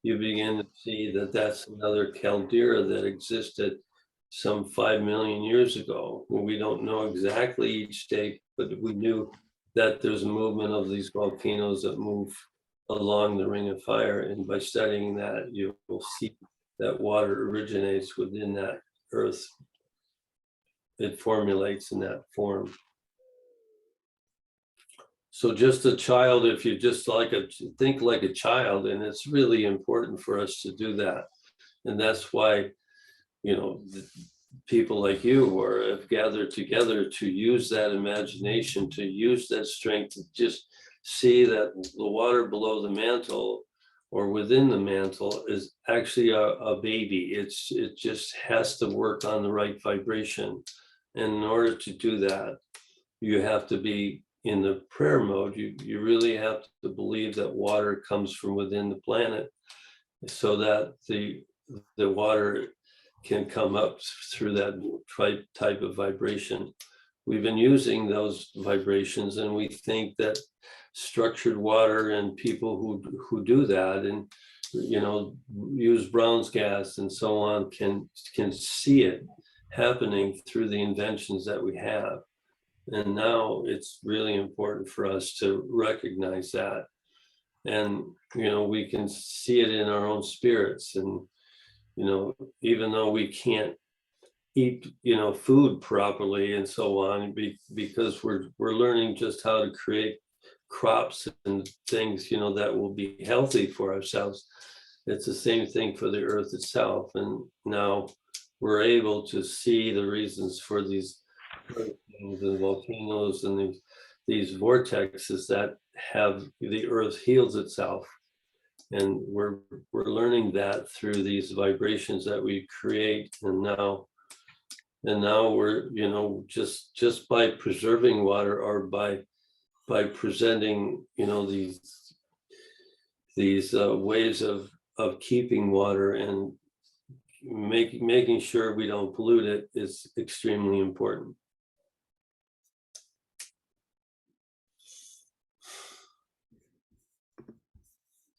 you begin to see that that's another caldera that existed some 5 million years ago. We don't know exactly each date, but we knew that there's a movement of these volcanoes that move along the Ring of Fire. And by studying that, you will see that water originates within that earth. It formulates in that form. So just a child, if you just think like a child, and it's really important for us to do that. And that's why, people like you have gathered together to use that imagination, to use that strength, to just see that the water below the mantle or within the mantle is actually a baby. It just has to work on the right vibration. And in order to do that, you have to be in the prayer mode. You really have to believe that water comes from within the planet, so that the water can come up through that type of vibration. we've been using those vibrations, and we think that structured water and people who do that and use Brown's gas and so on can see it happening through the inventions that we have. And now it's really important for us to recognize that. And, we can see it in our own spirits. And, even though we can't eat, food properly and so on, because we're learning just how to create crops and things, that will be healthy for ourselves. It's the same thing for the earth itself. And now we're able to see the reasons for these hurricanes and volcanoes and these vortexes that have the earth heals itself. And we're learning that through these vibrations that we create. And now we're, just by preserving water, or by presenting, these ways of keeping water and making sure we don't pollute it is extremely important.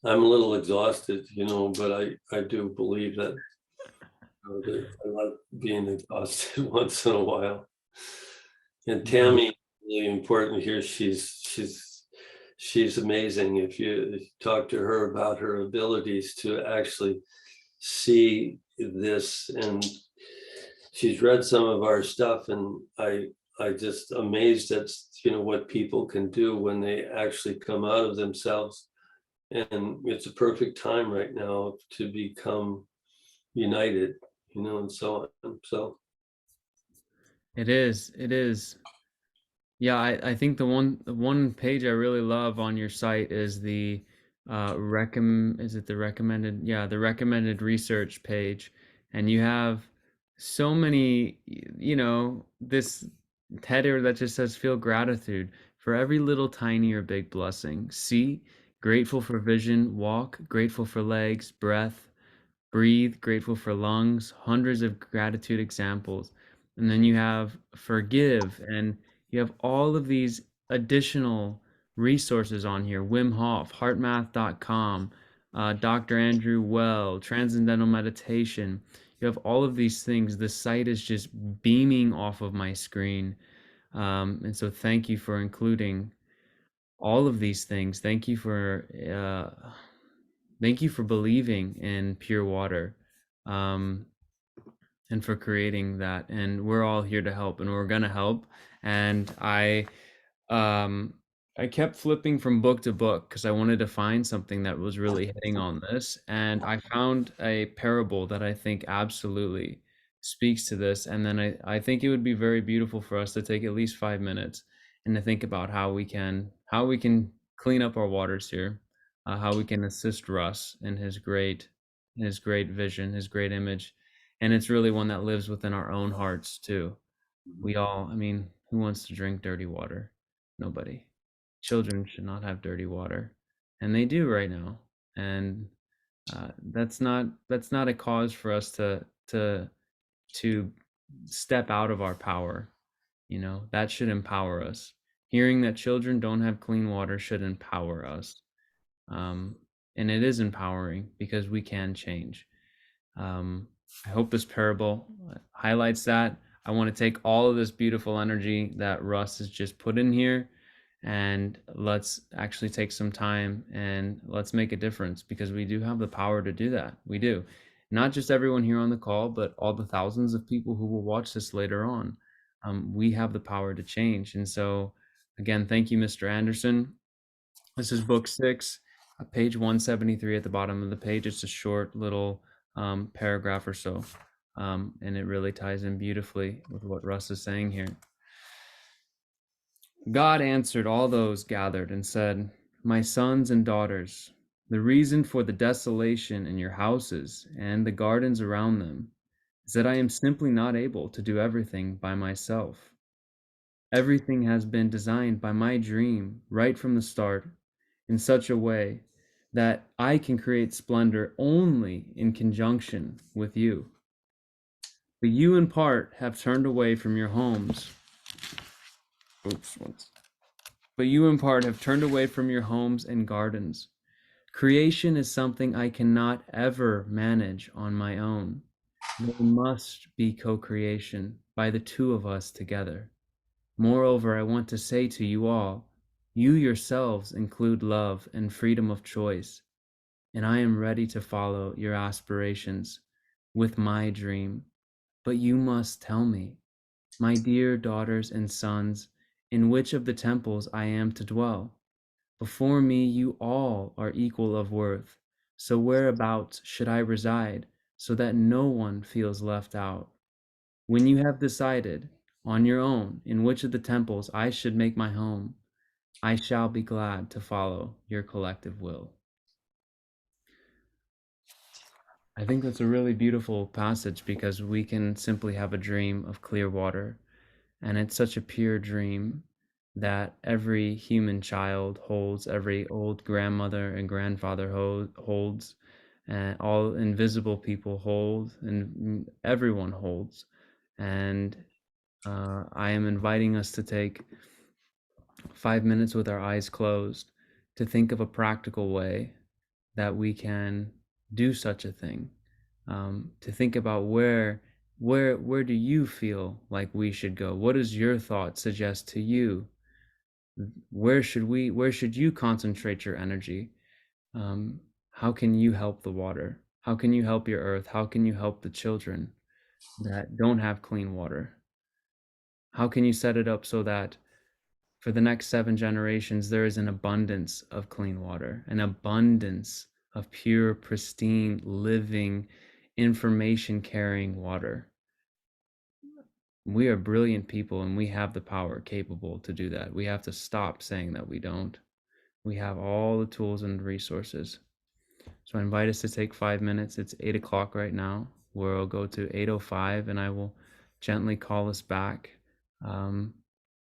I'm a little exhausted, but I do believe that I like being exhausted once in a while. And Tammy, really important here. She's amazing. If you talk to her about her abilities to actually see this, and she's read some of our stuff, and I just amazed at what people can do when they actually come out of themselves. And it's a perfect time right now to become united, and so on. So It is. Yeah, I think the one page I really love on your site is the the recommended research page. And you have so many, this header that just says feel gratitude for every little tiny or big blessing. See, grateful for vision, walk, grateful for legs, breath, breathe, grateful for lungs, hundreds of gratitude examples. And then you have forgive, and you have all of these additional resources on here. Wim Hof, heartmath.com, Dr. Andrew Well, Transcendental Meditation. You have all of these things. The site is just beaming off of my screen. And so thank you for including all of these things. Thank you for believing in pure water, and for creating that. And we're all here to help, and we're gonna help. And I kept flipping from book to book because I wanted to find something that was really hitting on this. And I found a parable that I think absolutely speaks to this. And then I think it would be very beautiful for us to take at least 5 minutes and to think about how we can clean up our waters here, how we can assist Russ in his great vision, his great image. And it's really one that lives within our own hearts too. We all, who wants to drink dirty water? Nobody. Children should not have dirty water, and they do right now. And that's not a cause for us to step out of our power. That should empower us. Hearing that children don't have clean water should empower us. And it is empowering because we can change. I hope this parable highlights that. I want to take all of this beautiful energy that Russ has just put in here, and let's actually take some time and let's make a difference, because we do have the power to do that. We do. Not just everyone here on the call, but all the thousands of people who will watch this later on. We have the power to change. And so, again, thank you, Mr. Anderson. This is book 6, page 173 at the bottom of the page. It's a short little paragraph or so. And it really ties in beautifully with what Russ is saying here. God answered all those gathered and said, "My sons and daughters, the reason for the desolation in your houses and the gardens around them is that I am simply not able to do everything by myself. Everything has been designed by my dream right from the start in such a way that I can create splendor only in conjunction with you. But you in part have turned away from your homes Oops. Once. But you in part have turned away from your homes and gardens. Creation is something I cannot ever manage on my own. There must be co-creation by the two of us together. Moreover, I want to say to you all, you yourselves include love and freedom of choice, and I am ready to follow your aspirations with my dream. But you must tell me, my dear daughters and sons, in which of the temples I am to dwell. Before me, you all are equal of worth. So whereabouts should I reside so that no one feels left out? When you have decided on your own in which of the temples I should make my home, I shall be glad to follow your collective will. I think that's a really beautiful passage because we can simply have a dream of clear water. And it's such a pure dream that every human child holds, every old grandmother and grandfather holds, and all invisible people hold, and everyone holds. And I am inviting us to take 5 minutes with our eyes closed to think of a practical way that we can do such a thing. To think about where do you feel like we should go? What does your thought suggest to you? Where should you concentrate your energy? How can you help the water? How can you help your earth? How can you help the children that don't have clean water? How can you set it up so that for the next 7 generations, there is an abundance of clean water, an abundance of pure, pristine, living, information carrying water? We are brilliant people and we have the power capable to do that. We have to stop saying that we don't. We have all the tools and resources. So I invite us to take 5 minutes. It's 8 o'clock right now. We'll go to 8:05 and I will gently call us back.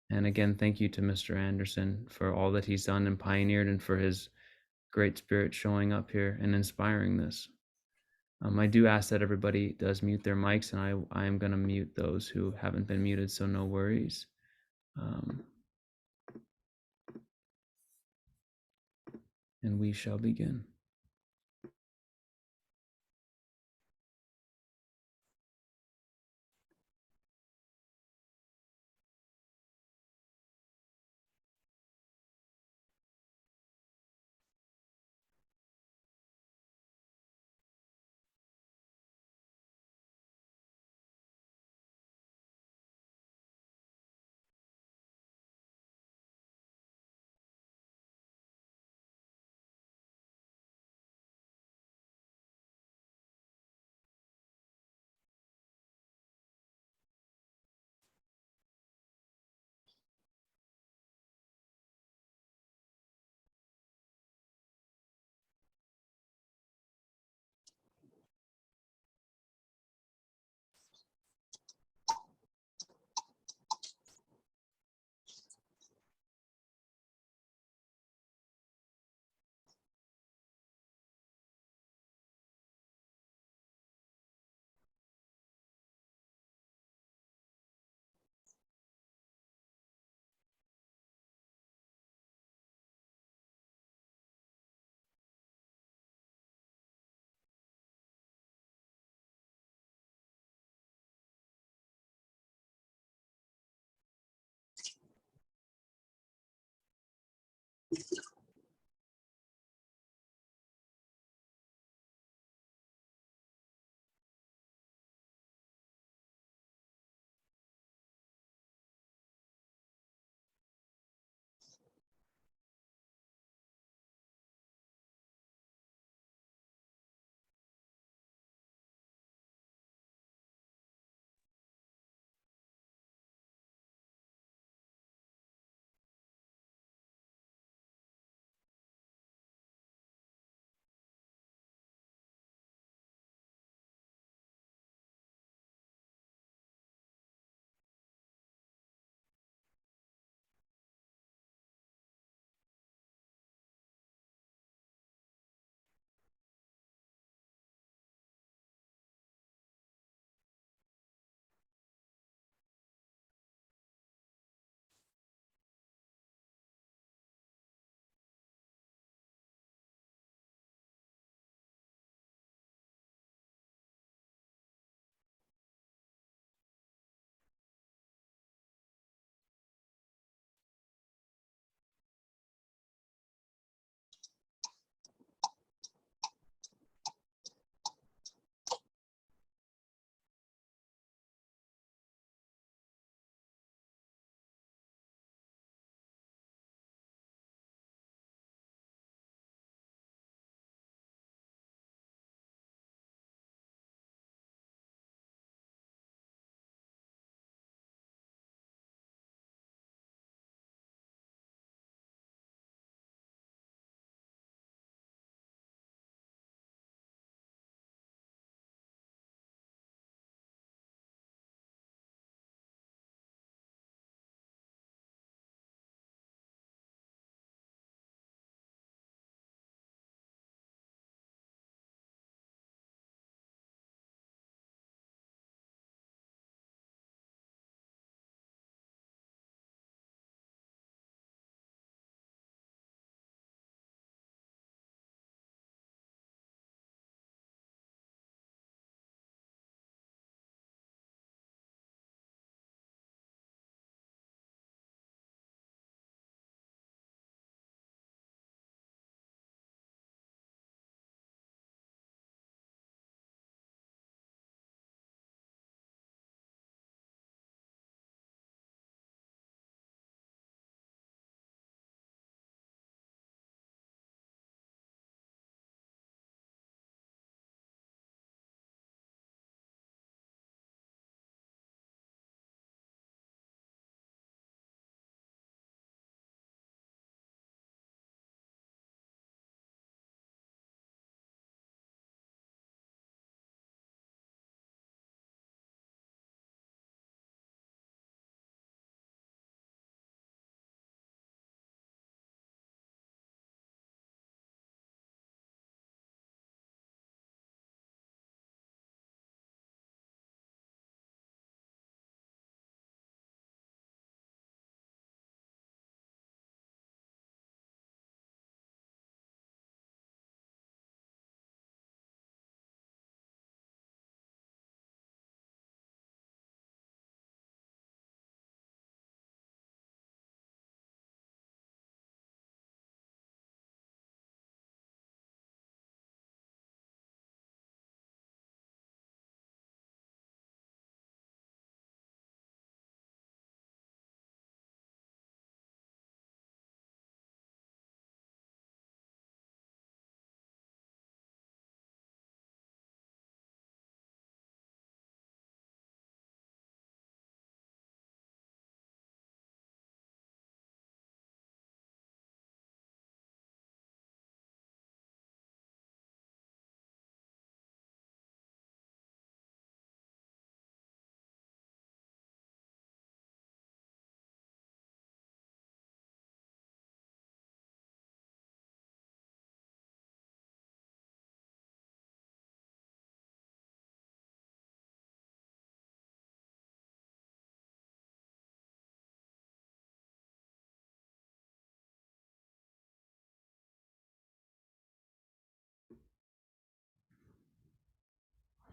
And again, thank you to Mr. Anderson for all that he's done and pioneered, and for his great spirit showing up here and inspiring this. I do ask that everybody does mute their mics, and I am going to mute those who haven't been muted, so no worries. And we shall begin.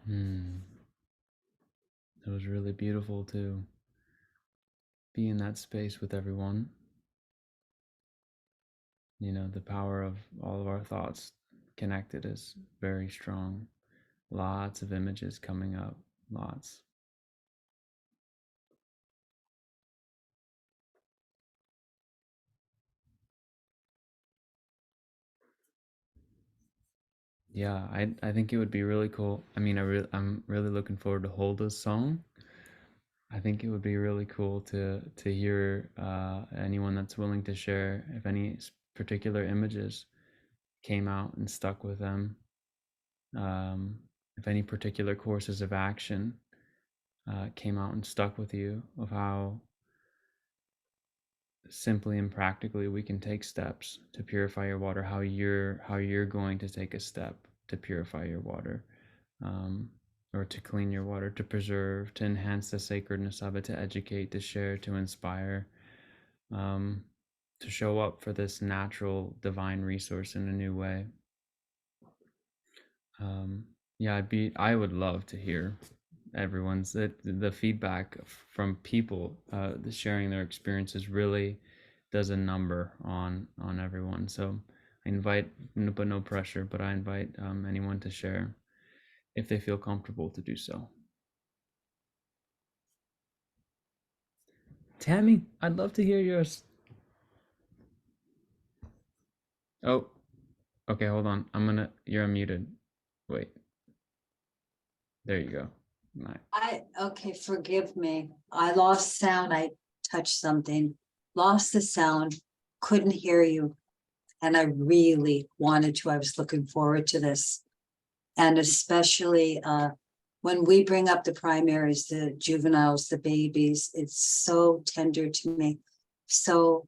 It was really beautiful to be in that space with everyone. You know, the power of all of our thoughts connected is very strong. Lots of images coming up, lots. Yeah, I think it would be really cool. I mean, I'm really looking forward to Holda's song. I think it would be really cool to hear anyone that's willing to share if any particular images came out and stuck with them. If any particular courses of action came out and stuck with you, of how simply and practically we can take steps to purify your water, how you're going to take a step to purify your water, or to clean your water, to preserve, to enhance the sacredness of it, to educate, to share, to inspire, to show up for this natural divine resource in a new way. Yeah, I would love to hear everyone's the feedback from people sharing their experiences really does a number on everyone. So I invite, but no pressure, but I invite anyone to share if they feel comfortable to do so. Tammy, I'd love to hear yours. Oh, okay, hold on. You're unmuted. Wait. There you go. Okay, forgive me. I lost sound. I touched something, lost the sound, couldn't hear you. And I really wanted to. I was looking forward to this. And especially when we bring up the primaries, the juveniles, the babies, it's so tender to me. So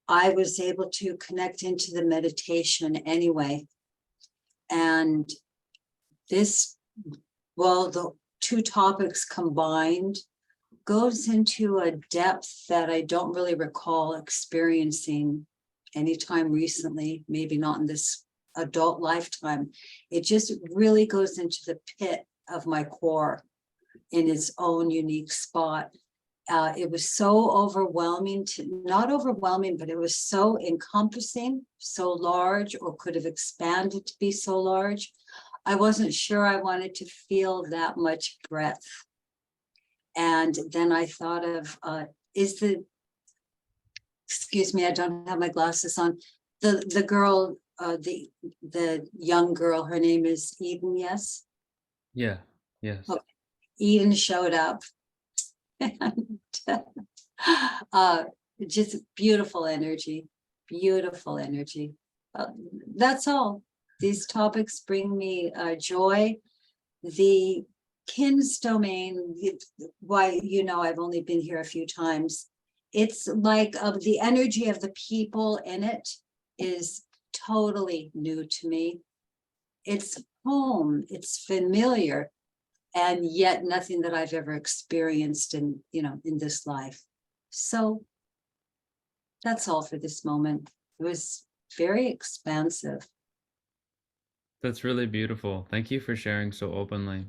I was able to connect into the meditation anyway. And this, well, the two topics combined goes into a depth that I don't really recall experiencing anytime recently, maybe not in this adult lifetime. It just really goes into the pit of my core in its own unique spot. It was so overwhelming, not overwhelming, but it was so encompassing, so large, or could have expanded to be so large. I wasn't sure I wanted to feel that much breadth. And then I thought of, excuse me, I don't have my glasses on. The girl, the young girl, her name is Eden, yes? Yeah, yes. Okay. Eden showed up. And just beautiful energy, beautiful energy. That's all. These topics bring me joy. The Kin's domain, why, you know, I've only been here a few times. It's like the energy of the people in it is totally new to me. It's home, it's familiar, and yet nothing that I've ever experienced in, you know, in this life. So that's all for this moment. It was very expansive. That's really beautiful. Thank you for sharing so openly.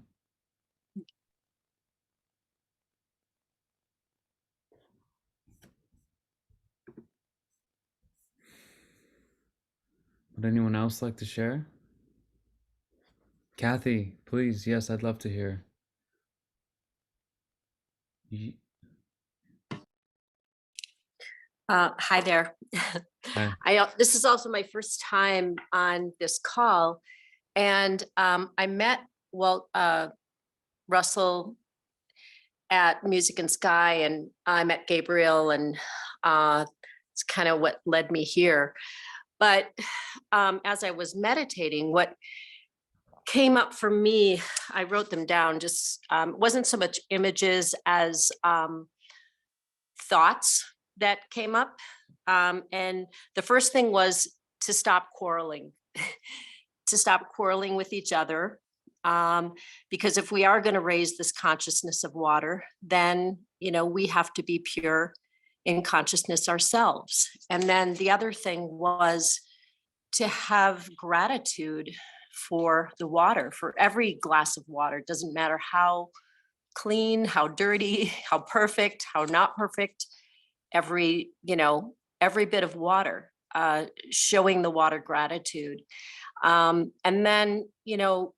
Would anyone else like to share? Kathy, please. Yes, I'd love to hear. Hi there. Hi. This is also my first time on this call, and I met Russell at Music and Sky, and I met Gabriel, and it's kind of what led me here. But as I was meditating, what came up for me, I wrote them down. Just wasn't so much images as thoughts that came up. And the first thing was to stop quarreling, to stop quarreling with each other. Because if we are going to raise this consciousness of water, then, you know, we have to be pure in consciousness ourselves. And then the other thing was to have gratitude for the water, for every glass of water. It doesn't matter how clean, how dirty, how perfect, how not perfect, every, every bit of water, showing the water gratitude. And then,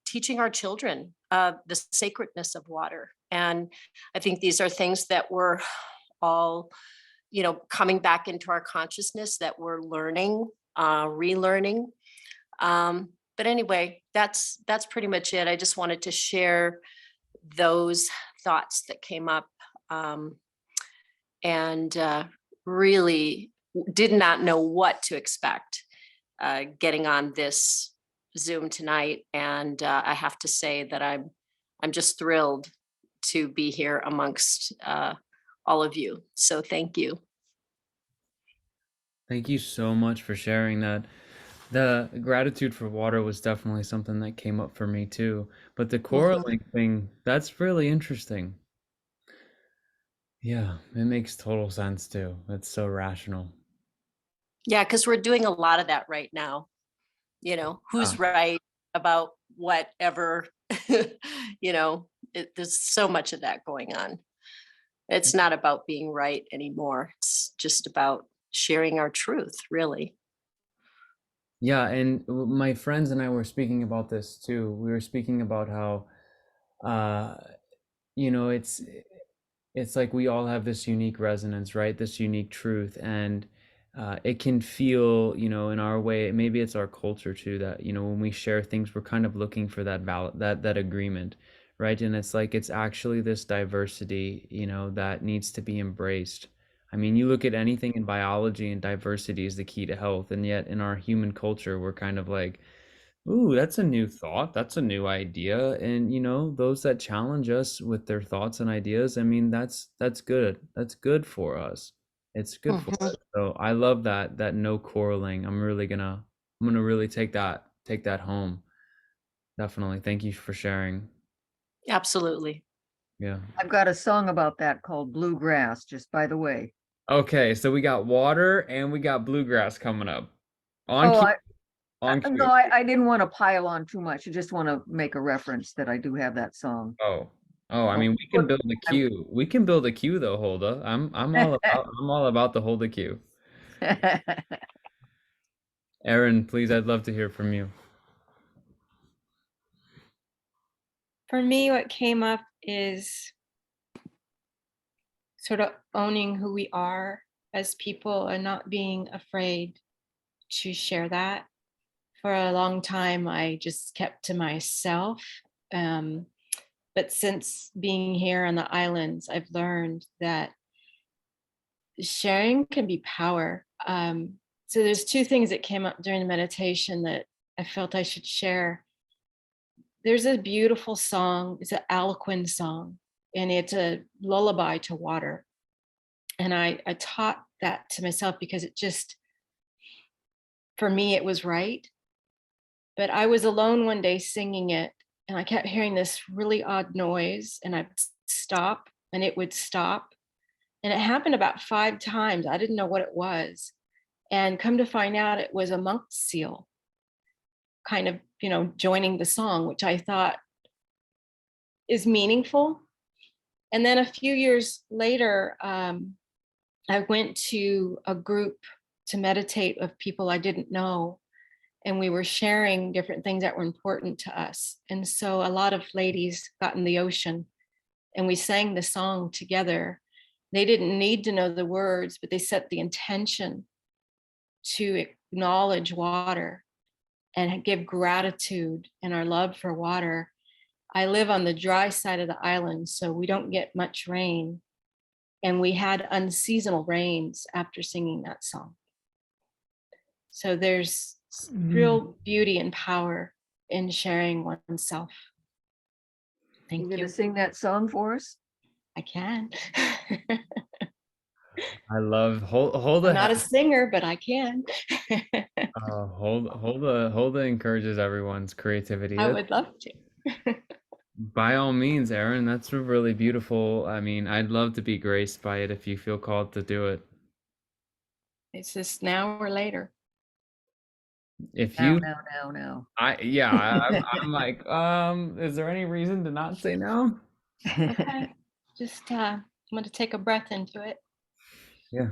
teaching our children the sacredness of water. And I think these are things that we're all, coming back into our consciousness, that we're learning, relearning. But anyway, that's pretty much it. I just wanted to share those thoughts that came up, and really did not know what to expect getting on this Zoom tonight. And I have to say that I'm just thrilled to be here amongst all of you. So thank you. Thank you so much for sharing that. The gratitude for water was definitely something that came up for me too. But the quarreling thing, that's really interesting. Yeah, it makes total sense too. It's so rational. Yeah, because we're doing a lot of that right now. Who's right about whatever, there's so much of that going on. It's not about being right anymore. It's just about sharing our truth, really. Yeah, and my friends and I were speaking about this too. We were speaking about how, it's like we all have this unique resonance, right? This unique truth, and it can feel, in our way, maybe it's our culture too, that when we share things, we're kind of looking for that agreement, right? And it's like it's actually this diversity, that needs to be embraced. I mean, you look at anything in biology, and diversity is the key to health, and yet in our human culture, we're kind of like, ooh, that's a new thought. That's a new idea. And those that challenge us with their thoughts and ideas, I mean, that's good. That's good for us. It's good for us. So I love that no quarreling. I'm gonna really take that home. Definitely. Thank you for sharing. Absolutely. Yeah. I've got a song about that called Bluegrass, just by the way. Okay, so we got water and we got bluegrass coming up. On Oh, cue. On cue. no, I didn't want to pile on too much. I just want to make a reference that I do have that song. Oh, I mean, we can build a queue. We can build a queue though, Holda. I'm all about the Holda queue. Erin, please, I'd love to hear from you. For me, what came up is sort of owning who we are as people and not being afraid to share that. For a long time, I just kept to myself. But since being here on the islands, I've learned that sharing can be power. So there's two things that came up during the meditation that I felt I should share. There's a beautiful song. It's an Alcuin song, and it's a lullaby to water. And I taught that to myself because it just, for me, it was right. But I was alone one day singing it, and I kept hearing this really odd noise, and I'd stop and it would stop. And it happened about 5 times. I didn't know what it was. And come to find out, it was a monk seal kind of, joining the song, which I thought is meaningful. And then a few years later, I went to a group to meditate of people I didn't know. And we were sharing different things that were important to us. And so a lot of ladies got in the ocean and we sang the song together. They didn't need to know the words, but they set the intention to acknowledge water and give gratitude and our love for water. I live on the dry side of the island, so we don't get much rain. And we had unseasonal rains after singing that song. So there's real beauty and power in sharing oneself. Thank you. You're going to sing that song for us? I can. I love Holda. I'm not a singer, but I can. Holda encourages everyone's creativity. I would love to. By all means, Erin, that's really beautiful. I mean, I'd love to be graced by it if you feel called to do it. It's just now or later. If Now, you, now. I'm like, is there any reason to not say no? Okay, just I'm going to take a breath into it. Yeah.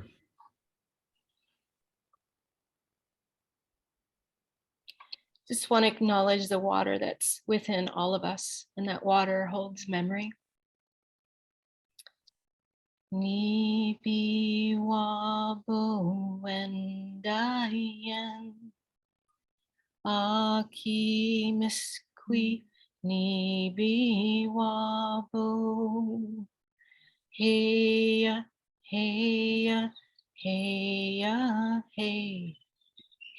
Just want to acknowledge the water that's within all of us, and that water holds memory. Nibi wabo wendayen aki miskwi nibi wabo heya heya heya hey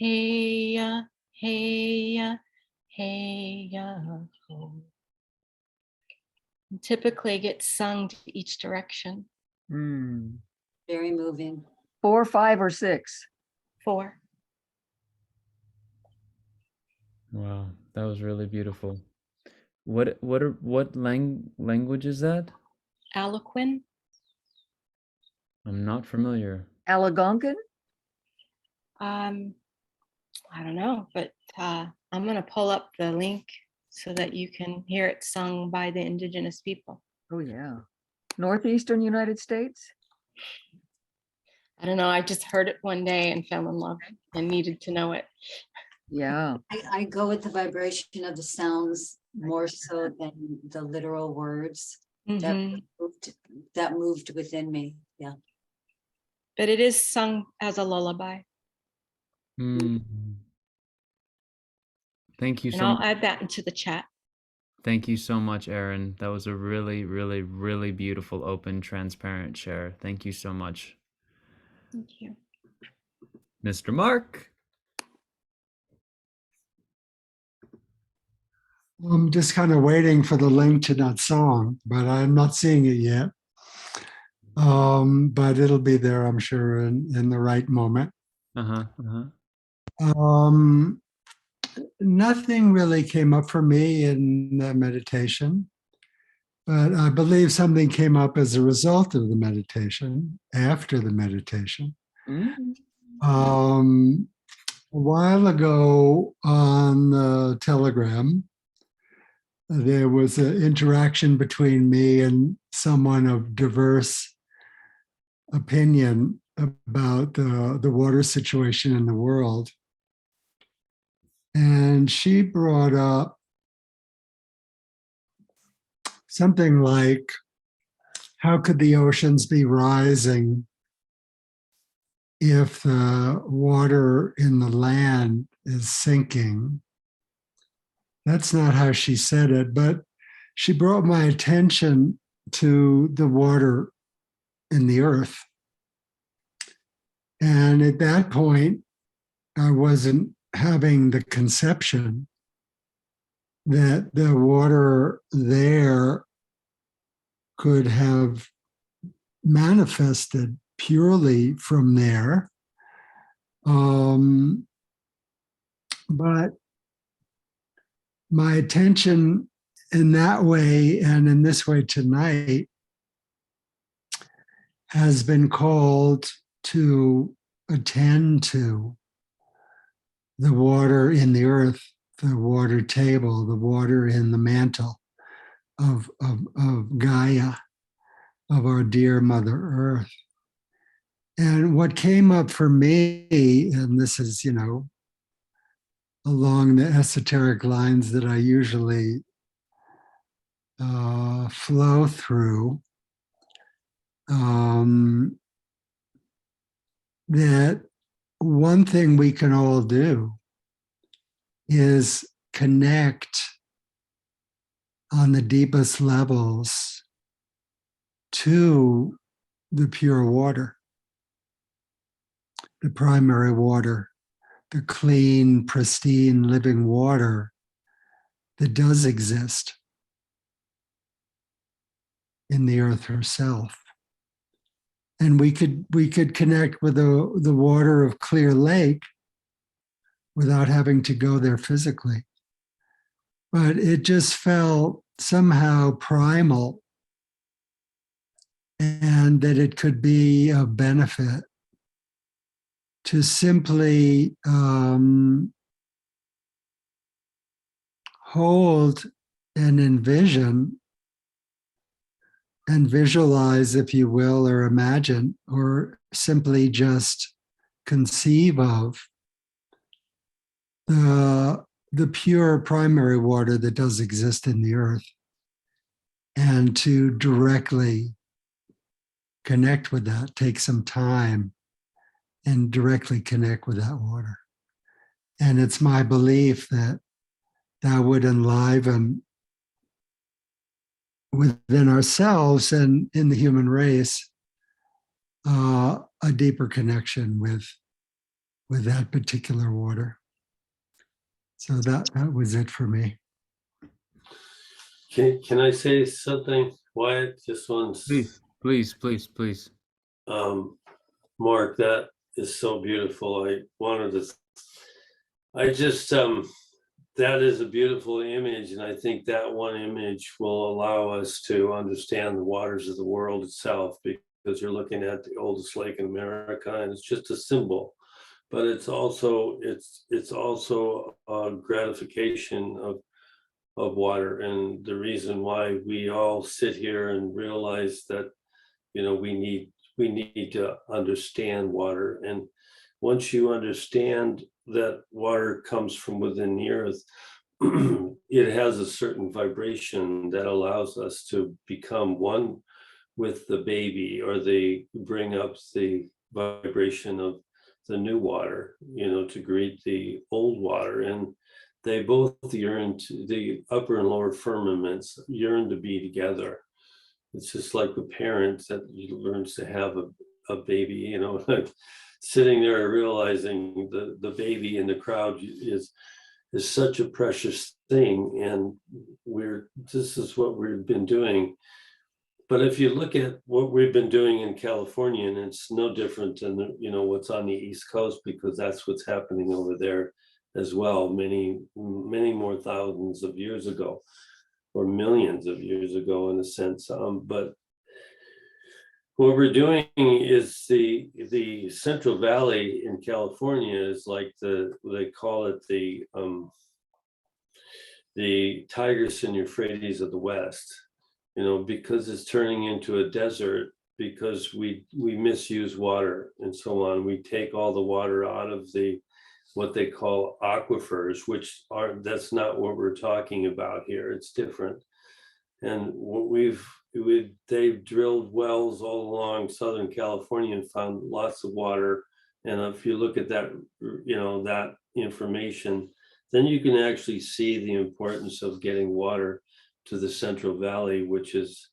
heya heya heya ho. Typically gets sung to each direction. Very moving. 4, 5, or 6. 4. Wow, that was really beautiful. What language is that? Alloquin. I'm not familiar. Algonquin? I don't know, but I'm going to pull up the link so that you can hear it sung by the indigenous people. Oh, yeah. Northeastern United States? I don't know. I just heard it one day and fell in love and needed to know it. Yeah. I go with the vibration of the sounds more so than the literal words. Mhm. That moved within me. Yeah. But it is sung as a lullaby. Thank you And so I'll much. add that into the chat. Thank you so much, Erin. That was a really, really, really beautiful, open, transparent share. Thank you so much. Thank you. Mr. Mark. I'm just kind of waiting for the link to that song, but I'm not seeing it yet. But it'll be there, I'm sure, in the right moment. Nothing really came up for me in the meditation, but I believe something came up as a result of the meditation, after the meditation. A while ago on the Telegram, there was an interaction between me and someone of diverse opinion about the water situation in the world. And she brought up something like, how could the oceans be rising if the water in the land is sinking? That's not how she said it, but she brought my attention to the water in the earth. And at that point, I wasn't having the conception that the water there could have manifested purely from there. But my attention in that way and in this way tonight has been called to attend to the water in the earth, the water table, the water in the mantle of Gaia, of our dear Mother Earth. And what came up for me, and this is, along the esoteric lines that I usually flow through, that one thing we can all do is connect on the deepest levels to the pure water, the primary water, the clean, pristine, living water that does exist in the earth herself. And we could connect with the water of Clear Lake without having to go there physically. But it just felt somehow primal, and that it could be of benefit to simply hold and envision and visualize, if you will, or imagine, or simply just conceive of the pure primary water that does exist in the earth, and to directly connect with that, take some time and directly connect with that water. And it's my belief that that would enliven within ourselves and in the human race a deeper connection with that particular water. So that was it for me. Can I say something, Wyatt? Just once. Please. Mark, that is so beautiful. That is a beautiful image, and I think that one image will allow us to understand the waters of the world itself, because you're looking at the oldest lake in America, and it's just a symbol, but it's also a gratification of water, and the reason why we all sit here and realize that, you know, we need to understand water. And once you understand that water comes from within the earth, it has a certain vibration that allows us to become one with the baby, or they bring up the vibration of the new water, you know, to greet the old water. And they both yearn to, the upper and lower firmaments yearn to be together. It's just like a parent that learns to have a baby, you know, like sitting there realizing the baby in the crowd is such a precious thing. And this is what we've been doing. But if you look at what we've been doing in California, and it's no different than, you know, what's on the East Coast, because that's what's happening over there as well, many more thousands of years ago, or millions of years ago in a sense. But what we're doing is the Central Valley in California is like they call it the Tigris and Euphrates of the West, you know, because it's turning into a desert, because we misuse water and so on. We take all the water out of what they call aquifers, that's not what we're talking about here. It's different. And they've drilled wells all along Southern California and found lots of water. And if you look at that, you know, that information, then you can actually see the importance of getting water to the Central Valley, which is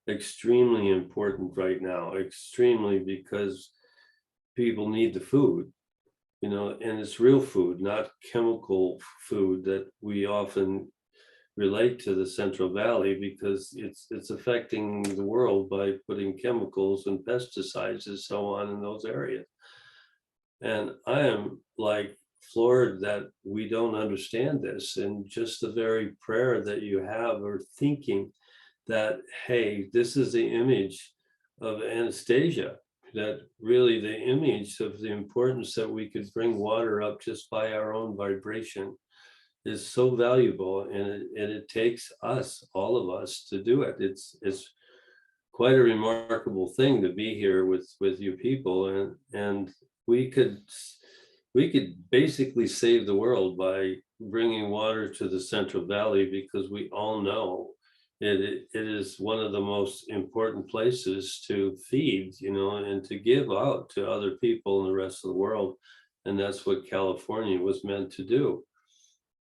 extremely important right now, extremely, because people need the food, you know, and it's real food, not chemical food that we often relate to the Central Valley, because it's affecting the world by putting chemicals and pesticides and so on in those areas. And I am like floored that we don't understand this, and just the very prayer that you have, or thinking that, hey, this is the image of Anastasia, that really the image of the importance that we could bring water up just by our own vibration is so valuable, and it takes us, all of us, to do it. It's quite a remarkable thing to be here with you people, and we could basically save the world by bringing water to the Central Valley, because we all know it is one of the most important places to feed, you know, and to give out to other people in the rest of the world. And that's what California was meant to do.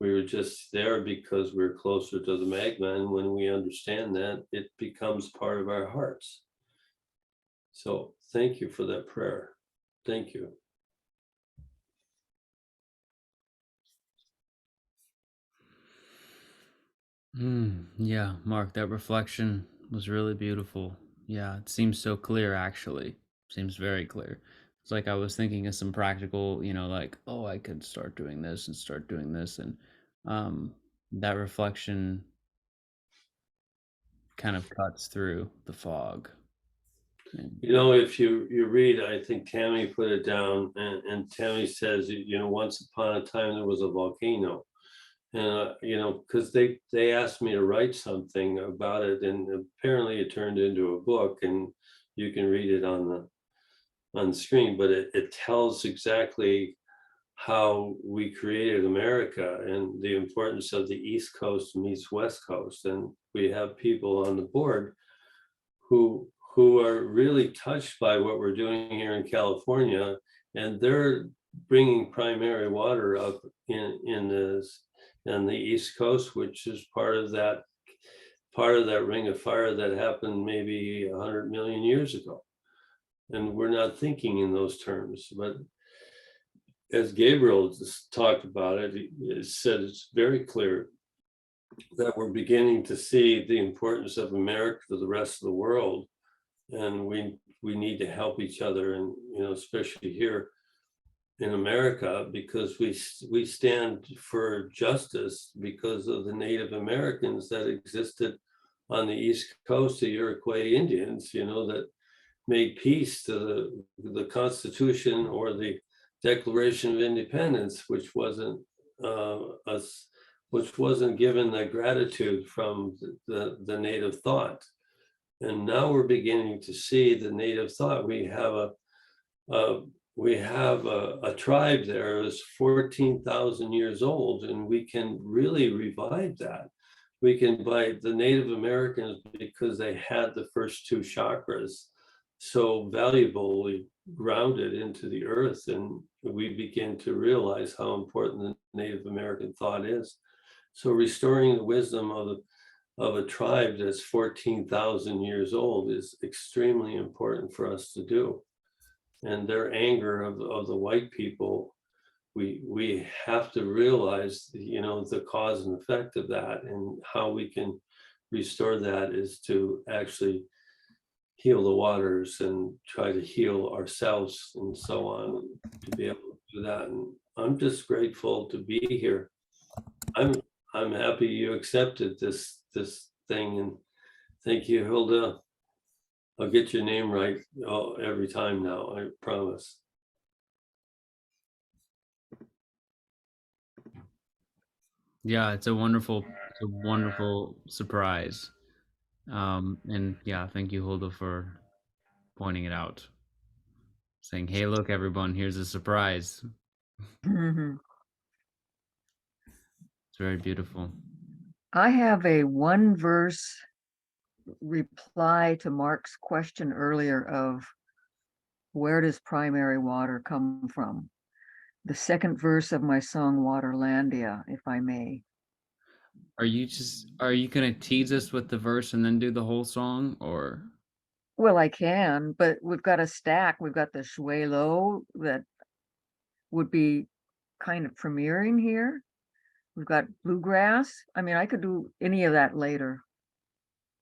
We were just there because we're closer to the magma, and when we understand that, it becomes part of our hearts. So thank you for that prayer. Thank you. Yeah, Mark, that reflection was really beautiful. Yeah, it seems so clear, actually. Seems very clear. It's like I was thinking of some practical, you know, like, oh, I could start doing this and start doing this. And that reflection kind of cuts through the fog. You know, if you read, I think Tammy put it down, and Tammy says, you know, once upon a time there was a volcano. And, because they asked me to write something about it, and apparently it turned into a book, and you can read it on the screen, but it tells exactly how we created America and the importance of the East Coast meets West Coast. And we have people on the board who are really touched by what we're doing here in California, and they're bringing primary water up in the East Coast, which is part of that ring of fire that happened maybe 100 million years ago. And we're not thinking in those terms, but as Gabriel just talked about it, he said it's very clear that we're beginning to see the importance of America to the rest of the world, and we need to help each other, and especially here in America, because we stand for justice because of the Native Americans that existed on the East Coast, the Iroquois Indians, that made peace to the Constitution or the Declaration of Independence, which wasn't given the gratitude from the native thought. And now we're beginning to see the native thought. We have a tribe there that's 14,000 years old, and we can really revive that. We can invite the Native Americans because they had the first two chakras so valuably grounded into the earth, and we begin to realize how important the Native American thought is. So restoring the wisdom of a tribe that's 14,000 years old is extremely important for us to do. And their anger of the white people, we have to realize, the cause and effect of that, and how we can restore that is to actually heal the waters and try to heal ourselves and so on, to be able to do that. And I'm just grateful to be here. I'm happy you accepted this thing, and thank you, Hilda. I'll get your name right every time now, I promise. Yeah, it's a wonderful surprise. And yeah, thank you, Hulda, for pointing it out. Saying, hey, look, everyone, here's a surprise. Mhm. It's very beautiful. I have a one verse reply to Mark's question earlier of where does primary water come from? The second verse of my song Waterlandia, if I may. Are you gonna tease us with the verse and then do the whole song, or? Well, I can, but we've got a stack. We've got the Shuelo that would be kind of premiering here. We've got bluegrass. I mean, I could do any of that later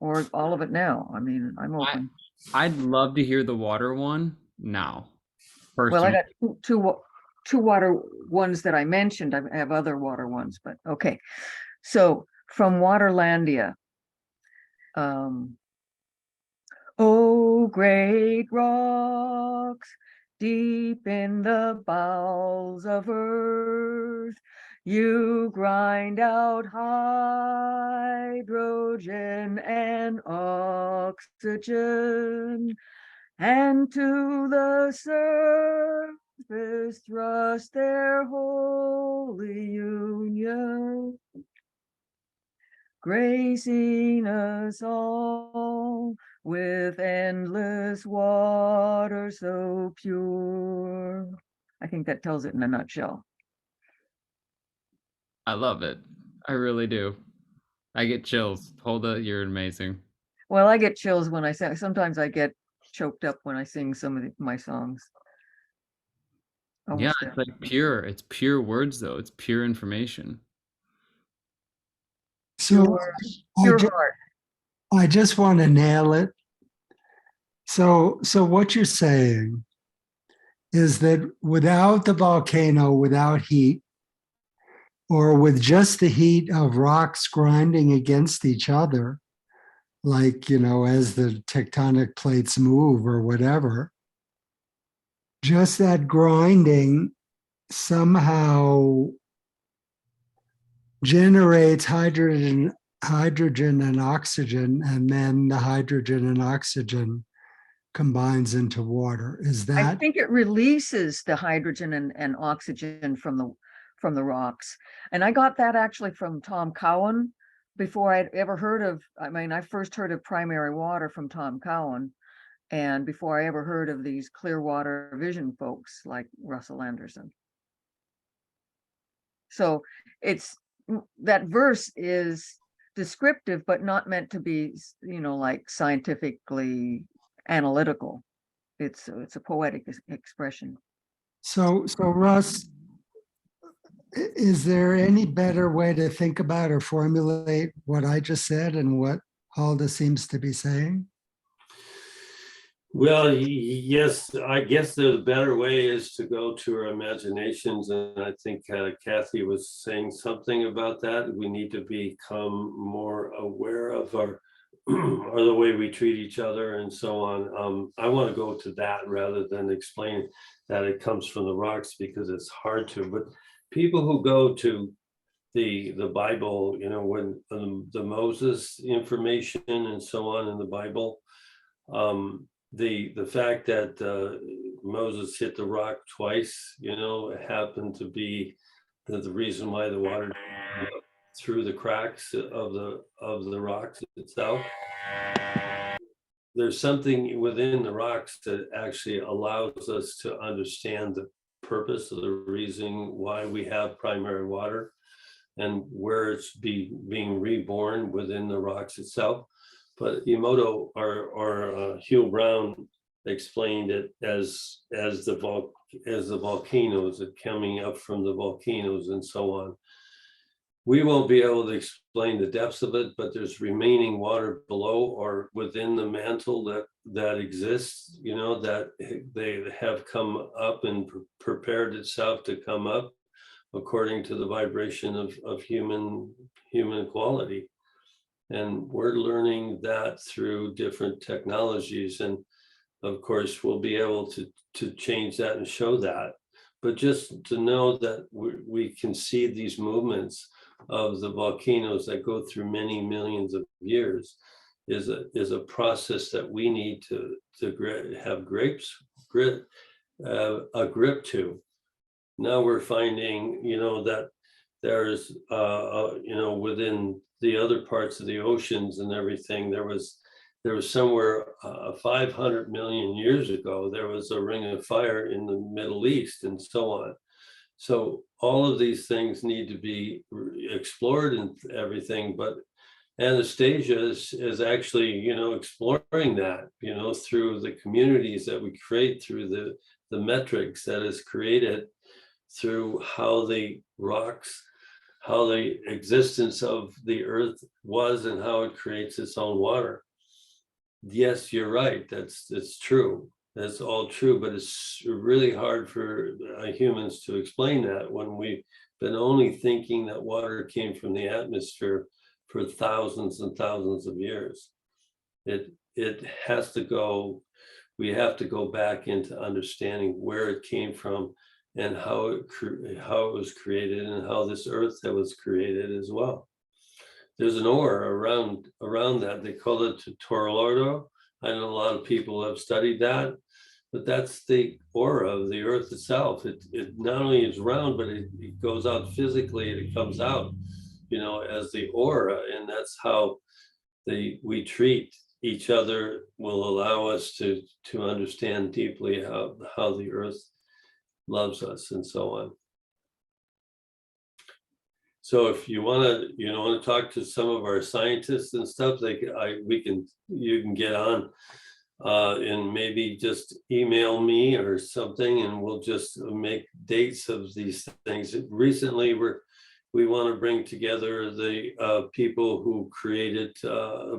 or all of it now. I mean, I'm open. I'd love to hear the water one now. Well, I Personally. got two water ones that I mentioned. I have other water ones, but okay. So from Waterlandia. Oh, great rocks, deep in the bowels of earth, you grind out hydrogen and oxygen, and to the surface thrust their holy union, gracing us all with endless water so pure. I think that tells it in a nutshell. I love it. I really do. I get chills. Hulda, you're amazing. Well, I get chills when I sing. Sometimes I get choked up when I sing some of my songs. Yeah, Almost it's there. like pure. It's pure words, though. It's pure information. So Pure heart. I just want to nail it. So what you're saying is that without the volcano, without heat, or with just the heat of rocks grinding against each other, like, as the tectonic plates move or whatever, just that grinding somehow generates hydrogen and oxygen, and then the hydrogen and oxygen combines into water. Is I that? think it releases the hydrogen and oxygen from the rocks. And I got that actually from Tom Cowan before I'd ever heard of, I mean, I first heard of primary water from Tom Cowan. And before I ever heard of these clear water vision folks like Russel Anderson. So it's, that verse is descriptive, but not meant to be, like scientifically analytical. It's a poetic expression. So Russ, is there any better way to think about or formulate what I just said and what Hulda seems to be saying? Well, yes, I guess the better way is to go to our imaginations. And I think Kathy was saying something about that. We need to become more aware of our or the way we treat each other and so on. I want to go to that rather than explain that it comes from the rocks, because it's hard to. But people who go to the Bible, when the Moses information and so on in the Bible, the fact that Moses hit the rock twice, happened to be the reason why the water through the cracks of the rocks itself. There's something within the rocks that actually allows us to understand the purpose of the reason why we have primary water and where it's being reborn within the rocks itself. But Emoto or Hugh Brown explained it as the volcanoes are coming up from the volcanoes and so on. We won't be able to explain the depths of it, but there's remaining water below or within the mantle that exists, that they have come up and prepared itself to come up according to the vibration of human quality. And we're learning that through different technologies. And of course, we'll be able to change that and show that. But just to know that we can see these movements of the volcanoes that go through many millions of years is a process that we need to have a grip to. Now we're finding, that there's, within the other parts of the oceans and everything, there was somewhere 500 million years ago, there was a ring of fire in the Middle East and so on. So all of these things need to be explored and everything, but Anastasia is actually, exploring that, through the communities that we create, through the metrics that is created, through how the rocks, how the existence of the earth was and how it creates its own water. Yes, you're right. That's true. That's all true, but it's really hard for humans to explain that when we've been only thinking that water came from the atmosphere for thousands and thousands of years. It has to go, we have to go back into understanding where it came from and how it was created and how this earth that was created as well. There's an aura around that. They call it Torolordo. I know a lot of people have studied that, but that's the aura of the earth itself. It not only is round, but it goes out physically and it comes out, as the aura. And that's how we treat each other will allow us to understand deeply how the earth loves us and so on. So if you want to talk to some of our scientists and stuff, you can get on and maybe just email me or something, and we'll just make dates of these things. Recently, we want to bring together the people who created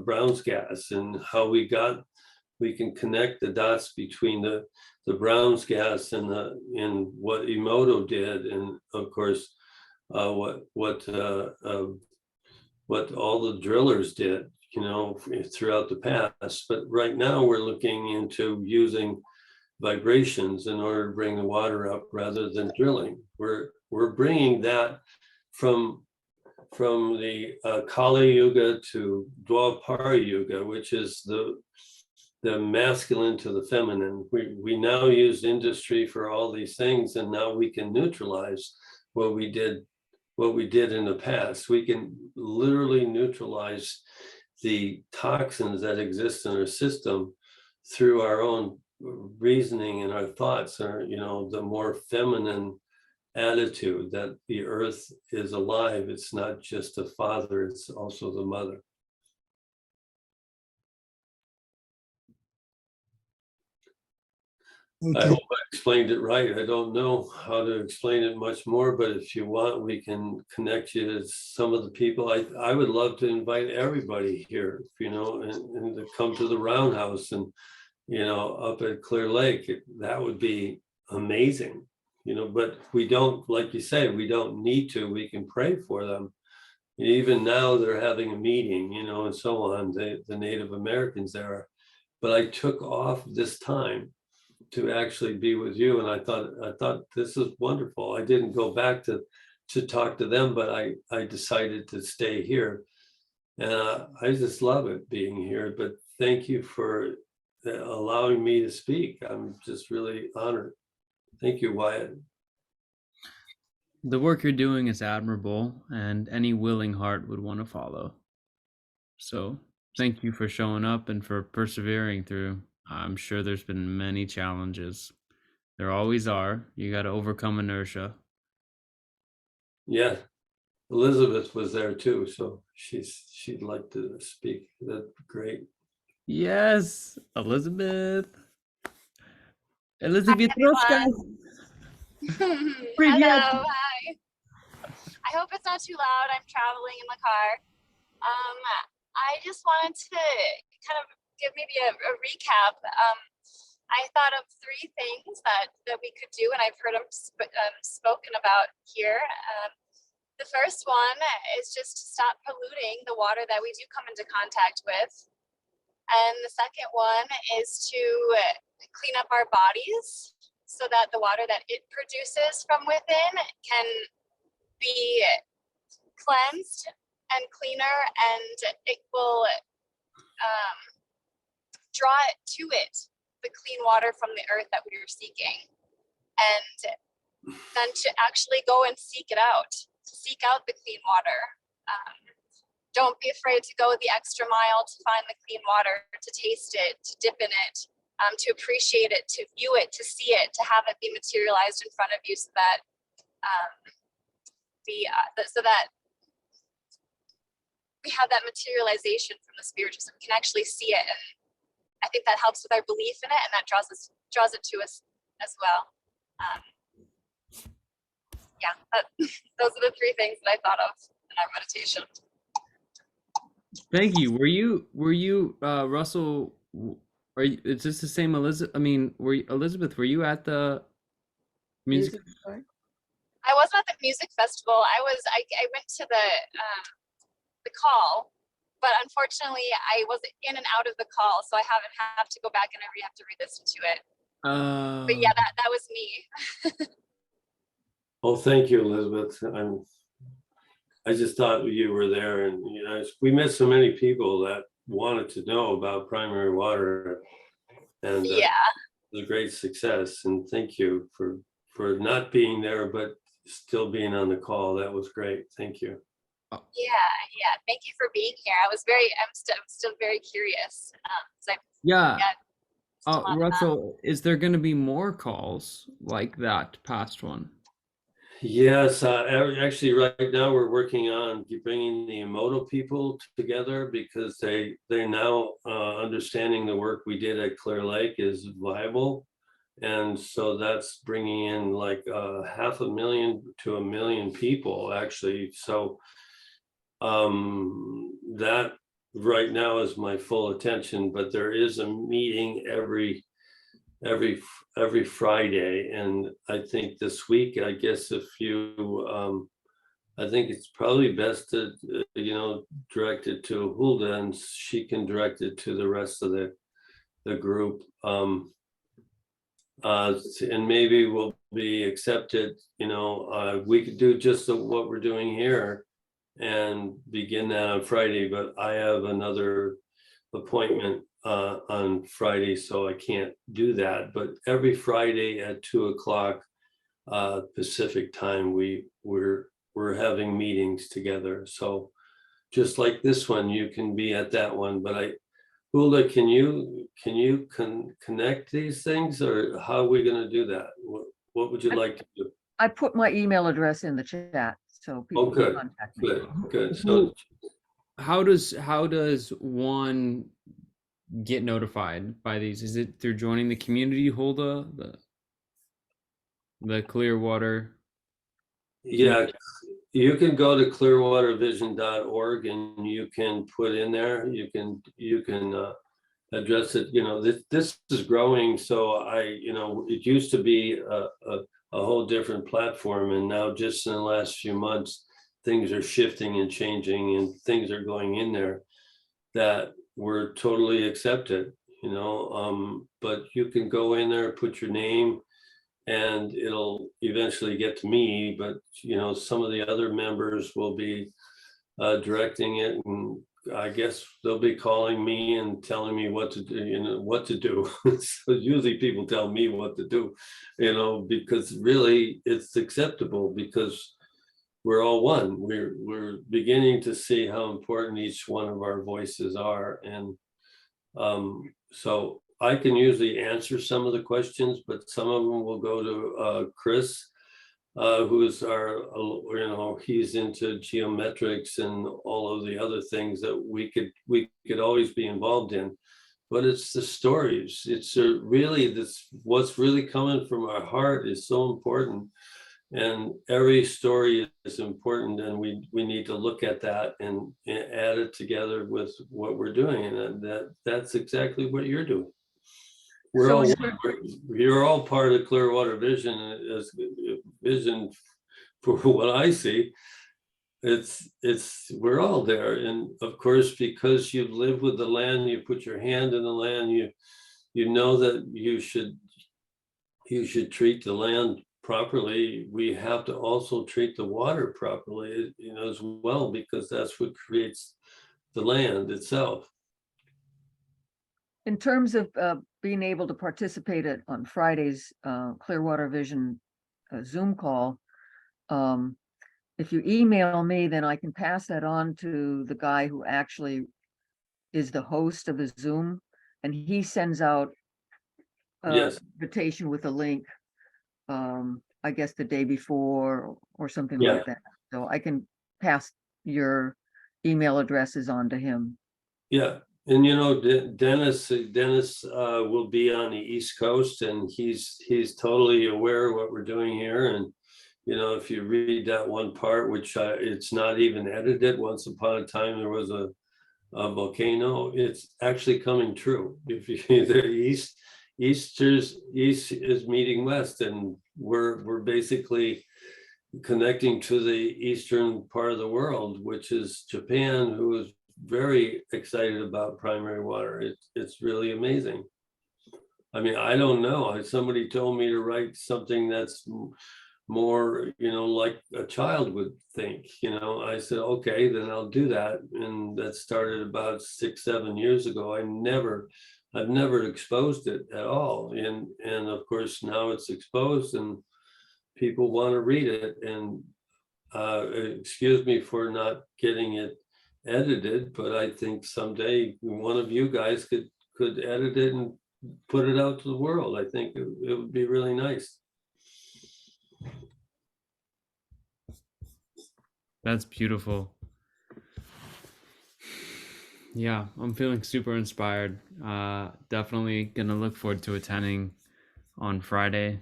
Brown's gas and how we can connect the dots between the Brown's gas and what Emoto did, and of course what all the drillers did, throughout the past. But right now we're looking into using vibrations in order to bring the water up rather than drilling. We're bringing that from from the Kali Yuga to Dwapara Yuga, which is the masculine to the feminine. We now use industry for all these things, and now we can neutralize what we did in the past. We can literally neutralize the toxins that exist in our system through our own reasoning and our thoughts, or the more feminine attitude that the earth is alive. It's not just a father, it's also the mother. I Okay. hope I explained it right. I don't know how to explain it much more, but if you want, we can connect you to some of the people. I would love to invite everybody here, and to come to the Roundhouse and, up at Clear Lake. That would be amazing, but we don't, like you say, we don't need to. We can pray for them. Even now they're having a meeting, and so on, the Native Americans there. But I took off this time to actually be with you, and I thought this is wonderful. I didn't go back to talk to them, but I decided to stay here, and I just love it being here. But thank you for allowing me to speak. I'm just really honored. Thank you, Wyatt. The work you're doing is admirable, and any willing heart would want to follow. So thank you for showing up and for persevering through. I'm sure there's been many challenges. There always are. You got to overcome inertia. Yeah, Elizabeth was there too, so she'd like to speak. That's great. Yes, Elizabeth. Elizabeth Roska. Hello, hi. I hope it's not too loud. I'm traveling in the car. I just wanted to kind of give maybe a recap. I thought of 3 things that we could do, and I've heard them spoken about here. The first one is just to stop polluting the water that we do come into contact with. And the second one is to clean up our bodies so that the water that it produces from within can be cleansed and cleaner, and it will draw it to it, the clean water from the earth that we are seeking. And then to actually go and seek it out, seek out the clean water. Don't be afraid to go the extra mile to find the clean water, to taste it, to dip in it, to appreciate it, to view it, to see it, to have it be materialized in front of you, so that we have that materialization from the spiritual, so we can actually see it. And I think that helps with our belief in it, and that draws it to us as well. Those are the 3 things that I thought of in our meditation. Thank you. Were you Russell? Is this the same Elizabeth? I mean, Elizabeth? Were you at the music? I wasn't at the music festival. I went to the call, but unfortunately I was in and out of the call, so I have to go back and I have to re-listen to it. But yeah, that was me. Well, thank you, Elizabeth. I just thought you were there, and we met so many people that wanted to know about primary water, and yeah, it was a great success. And thank you for not being there, but still being on the call. That was great. Thank you. Yeah. Thank you for being here. I'm still very curious. Russell, is there going to be more calls like that past one? Yes, actually, right now we're working on bringing the Emoto people together, because they're now understanding the work we did at Clear Lake is viable, and so that's bringing in like 500,000 to 1 million people actually. So that right now is my full attention, but there is a meeting every Friday, and I think this week, I guess if you I think it's probably best to direct it to Hulda, and she can direct it to the rest of the group, and maybe we'll be accepted. We could do just what we're doing here and begin that on Friday, but I have another appointment on Friday, so I can't do that. But every Friday at 2 o'clock Pacific time, we're having meetings together. So just like this one, you can be at that one. But Hulda, can you connect these things, or how are we going to do that? What would you like to do? I put my email address in the chat, so people Oh, can good, contact me. good. So How does one get notified by these? Is it through joining the community, Hulda, the Clearwater? yeah, you can go to clearwatervision.org and you can put in there, you can address it. You know, this is growing. So it used to be a whole different platform, and now just in the last few months, things are shifting and changing, and things are going in there that were totally accepted, but you can go in there, put your name, and it'll eventually get to me. But some of the other members will be directing it, and I guess they'll be calling me and telling me what to do. So usually people tell me what to do, because really it's acceptable, because we're all one. We're beginning to see how important each one of our voices are. And so I can usually answer some of the questions, but some of them will go to Chris, who's he's into geometrics and all of the other things that we could always be involved in. But it's the stories. It's what's really coming from our heart is so important. And every story is important, and we need to look at that and add it together with what we're doing. And that's exactly what you're doing. You're all part of Clearwater Vision. As vision, for what I see, we're all there. And of course, because you've lived with the land, you put your hand in the land, you know that you should treat the land properly. We have to also treat the water properly, as well, because that's what creates the land itself. In terms of being able to participate on Friday's Clearwater Vision Zoom call, if you email me, then I can pass that on to the guy who actually is the host of the Zoom, and he sends out Yes. invitation with a link, I guess the day before or something Yeah. like that. So I can pass your email addresses on to him. Yeah. And Dennis will be on the East Coast, and he's totally aware of what we're doing here. And if you read that one part, which it's not even edited, once upon a time there was a volcano, it's actually coming true. If the East is meeting West, and we're basically connecting to the eastern part of the world, which is Japan, who is very excited about primary water. It's really amazing. I mean, I don't know. Somebody told me to write something that's more, like a child would think. I said, okay, then I'll do that. And that started about 6-7 years ago. I've never exposed it at all. And of course, now it's exposed and people want to read it. And excuse me for not getting it edited, but I think someday one of you guys could edit it and put it out to the world. I think it would be really nice. That's beautiful. Yeah, I'm feeling super inspired. Definitely gonna look forward to attending on Friday.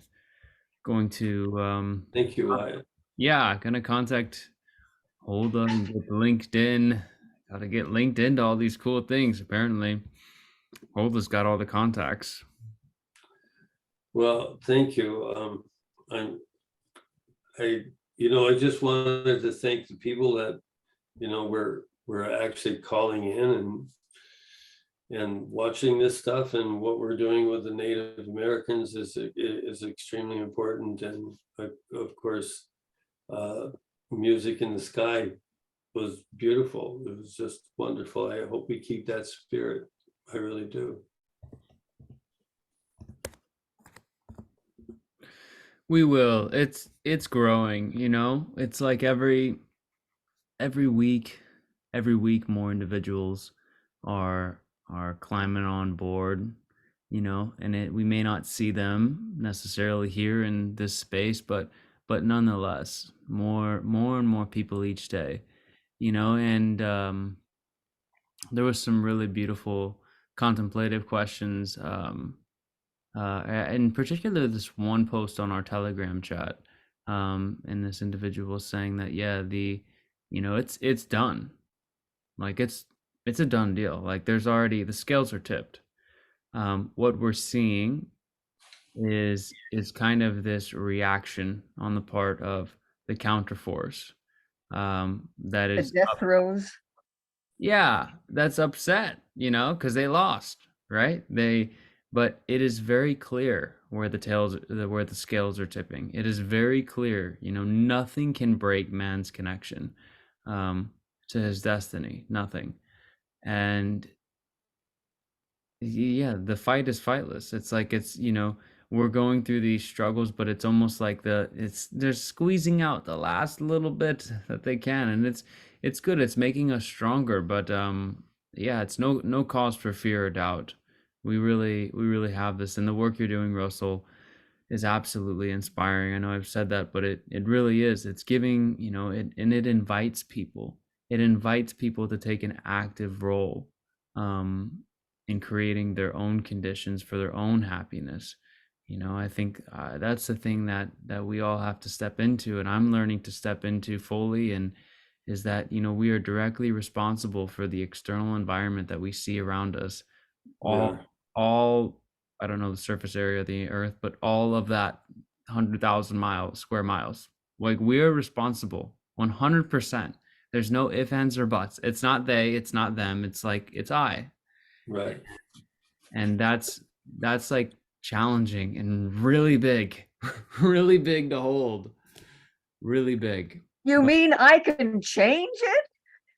Going to Thank you, Wyatt. Yeah, gonna contact Hulda and get LinkedIn. Gotta get linked into all these cool things. Apparently, Hulda's got all the contacts. Well, thank you. I just wanted to thank the people that we're actually calling in and watching this stuff, and what we're doing with the Native Americans is extremely important. And of course, Music in the Sky was beautiful. It was just wonderful. I hope we keep that spirit. I really do. We will. It's growing, you know? It's like every week, more individuals are climbing on board, you know, and we may not see them necessarily here in this space, but nonetheless, more and more people each day, you know, and there was some really beautiful contemplative questions, in particular this one post on our Telegram chat, and this individual was saying that, yeah, you know, it's done, like it's a done deal, like there's already, the scales are tipped. What we're seeing is kind of this reaction on the part of the counterforce, that The is death throes. yeah, that's upset, you know, because they lost, right? But it is very clear where where the scales are tipping. It is very clear, you know, nothing can break man's connection, to his destiny, nothing. And yeah, the fight is fightless. It's like, it's, you know, we're going through these struggles, but it's almost like they're squeezing out the last little bit that they can, and it's good. It's making us stronger, but yeah, it's no cause for fear or doubt. We really have this, and the work you're doing, Russell, is absolutely inspiring. I know I've said that, but it really is. It's giving, you know, it invites people. It invites people to take an active role, in creating their own conditions for their own happiness. You know, I think that's the thing that we all have to step into, and I'm learning to step into fully, and is that, you know, we are directly responsible for the external environment that we see around us. Yeah. All I don't know the surface area of the earth, but all of that 100,000 square miles, like, we're responsible 100%. There's no ifs, ands, or buts. It's not they, it's not them. It's like, it's I. Right. And that's like challenging and really big, really big to hold, really big. You But mean I can change it?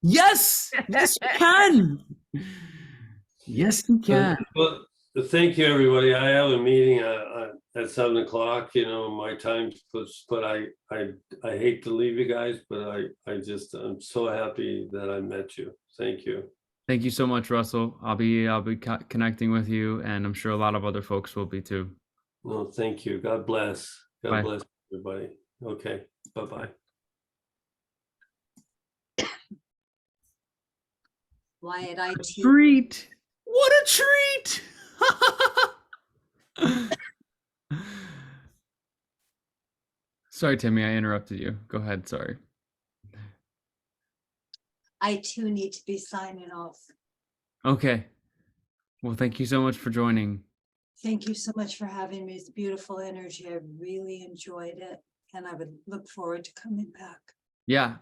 yes, yes, you can. Yes, you can. Well, thank you, everybody. I have a meeting at 7 o'clock, you know, my time, but I hate to leave you guys, but I'm so happy that I met you. Thank you. Thank you so much, Russell. I'll be connecting with you, and I'm sure a lot of other folks will be too. Well, thank you. God bless. God Bye. bless everybody. Okay. Bye-bye. Wyatt, IT. Treat. What a treat. Sorry, Timmy, I interrupted you. Go ahead. Sorry. I too need to be signing off. Okay. Well, thank you so much for joining. Thank you so much for having me. It's beautiful energy. I really enjoyed it, and I would look forward to coming back. Yeah.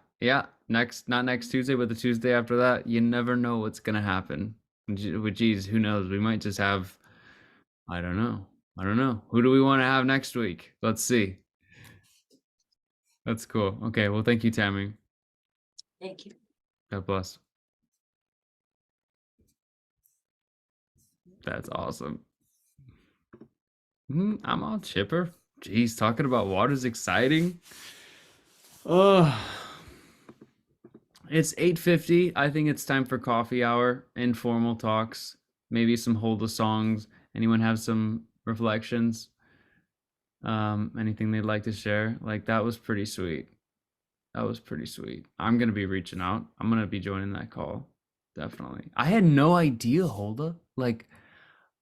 Not next Tuesday, but the Tuesday after that. You never know what's gonna happen. Geez, who knows? We might just have, I don't know. Who do we want to have next week? Let's see. That's cool. Okay. Well, thank you, Tammy. Thank you. God bless. That's awesome. I'm all chipper. Jeez, talking about water is exciting. Oh, it's 8:50. I think it's time for coffee hour, informal talks, maybe some Holda songs. Anyone have some reflections? Anything they'd like to share? Like, that was pretty sweet. I'm gonna be reaching out. I'm gonna be joining that call. Definitely. I had no idea, Holda. Like,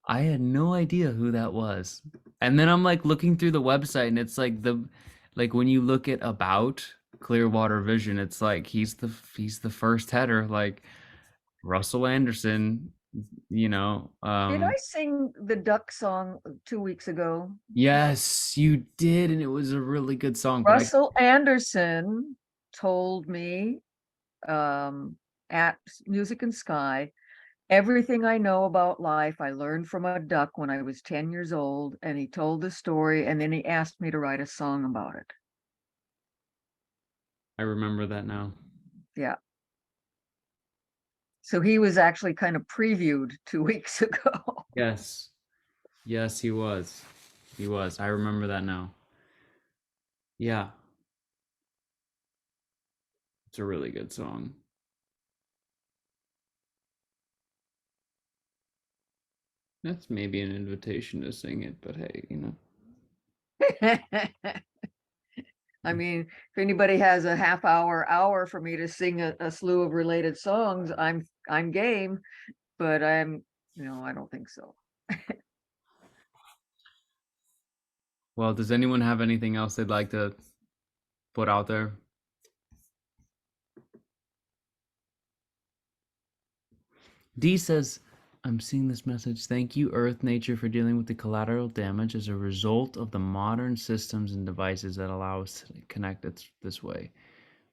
I had no idea who that was. And then I'm like looking through the website, and it's like when you look at about Clearwater Vision, it's like he's the first header, like Russel Anderson, you know. Did I sing the duck song 2 weeks ago? Yes, you did, and it was a really good song. But Russel Anderson told me at Music and Sky, everything I know about life I learned from a duck when I was 10 years old, and he told the story, and then he asked me to write a song about it. I remember that now. Yeah. So he was actually kind of previewed 2 weeks ago. Yes. Yes, he was. He was. I remember that now. Yeah. It's a really good song. That's maybe an invitation to sing it, but hey, you know. I mean, if anybody has a half hour for me to sing a slew of related songs, I'm game, but I don't think so. Well, does anyone have anything else they'd like to put out there? D says, I'm seeing this message. Thank you, Earth Nature, for dealing with the collateral damage as a result of the modern systems and devices that allow us to connect it this way.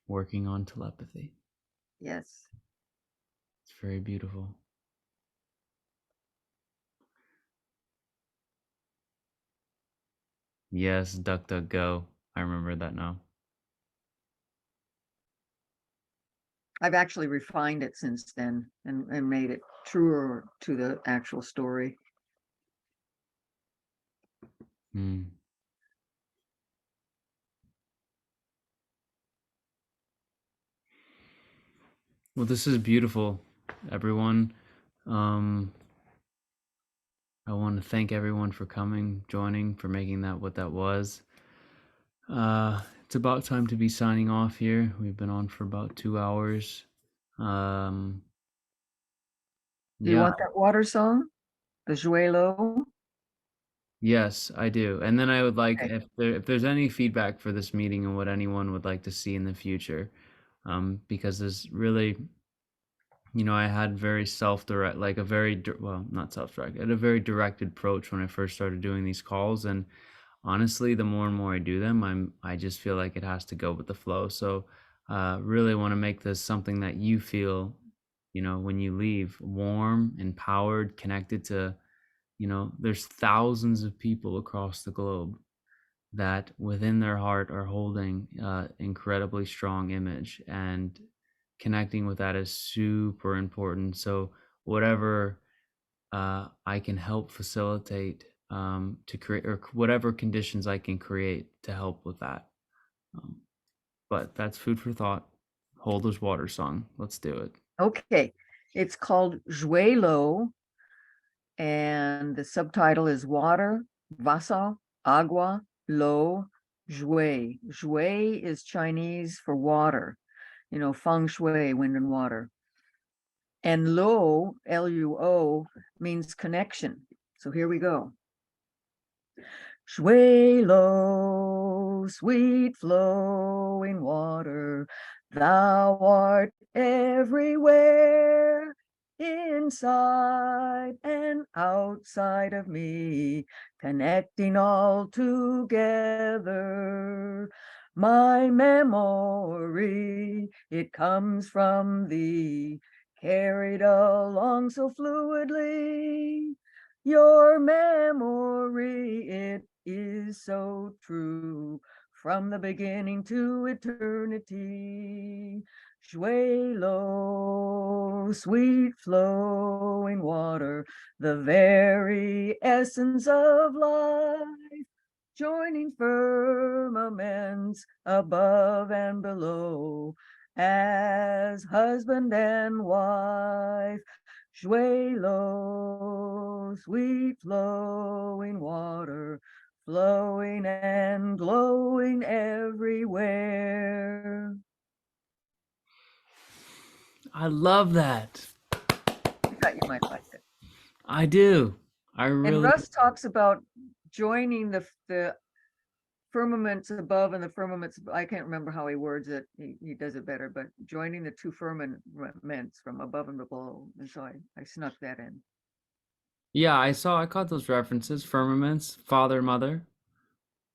Working on telepathy. Yes. It's very beautiful. Yes, DuckDuckGo. I remember that now. I've actually refined it since then and made it truer to the actual story. Hmm. Well, this is beautiful, everyone. I want to thank everyone for coming, joining, for making that what that was. It's about time to be signing off here. We've been on for about 2 hours. Do you Yeah, want that water song? The Juelo? yes, I do. And then I would like Okay. if there's any feedback for this meeting and what anyone would like to see in the future, because there's really, I had very self-direct, like a very well, not self-direct, I had a very directed approach when I first started doing these calls, and honestly, the more and more I do them, I just feel like it has to go with the flow. So, really want to make this something that you feel, when you leave, warm, empowered, connected to, there's thousands of people across the globe that within their heart are holding incredibly strong image, and connecting with that is super important. So whatever I can help facilitate to create, or whatever conditions I can create to help with that. But that's food for thought. Holder's water song. Let's do it. Okay. It's called Juelo, and the subtitle is Water, Vasa, Agua, Lo, Jue. Jue is Chinese for water, feng shui, wind and water. And Lo, Luo, means connection. So here we go. Shuelo, sweet flowing water, thou art everywhere, inside and outside of me, connecting all together. My memory, it comes from thee, carried along so fluidly. Your memory, it is so true, from the beginning to eternity. Juelo, sweet flowing water, the very essence of life, joining firmaments above and below, as husband and wife. Juelo, sweet flowing water, flowing and glowing everywhere. I love that. I thought you might like it. I do. I And really. Russ talks about joining the firmaments above and the firmaments, I can't remember how he words it. He does it better, but joining the two firmaments from above and below. And so I snuck that in. Yeah, I caught those references. Firmaments, father, mother.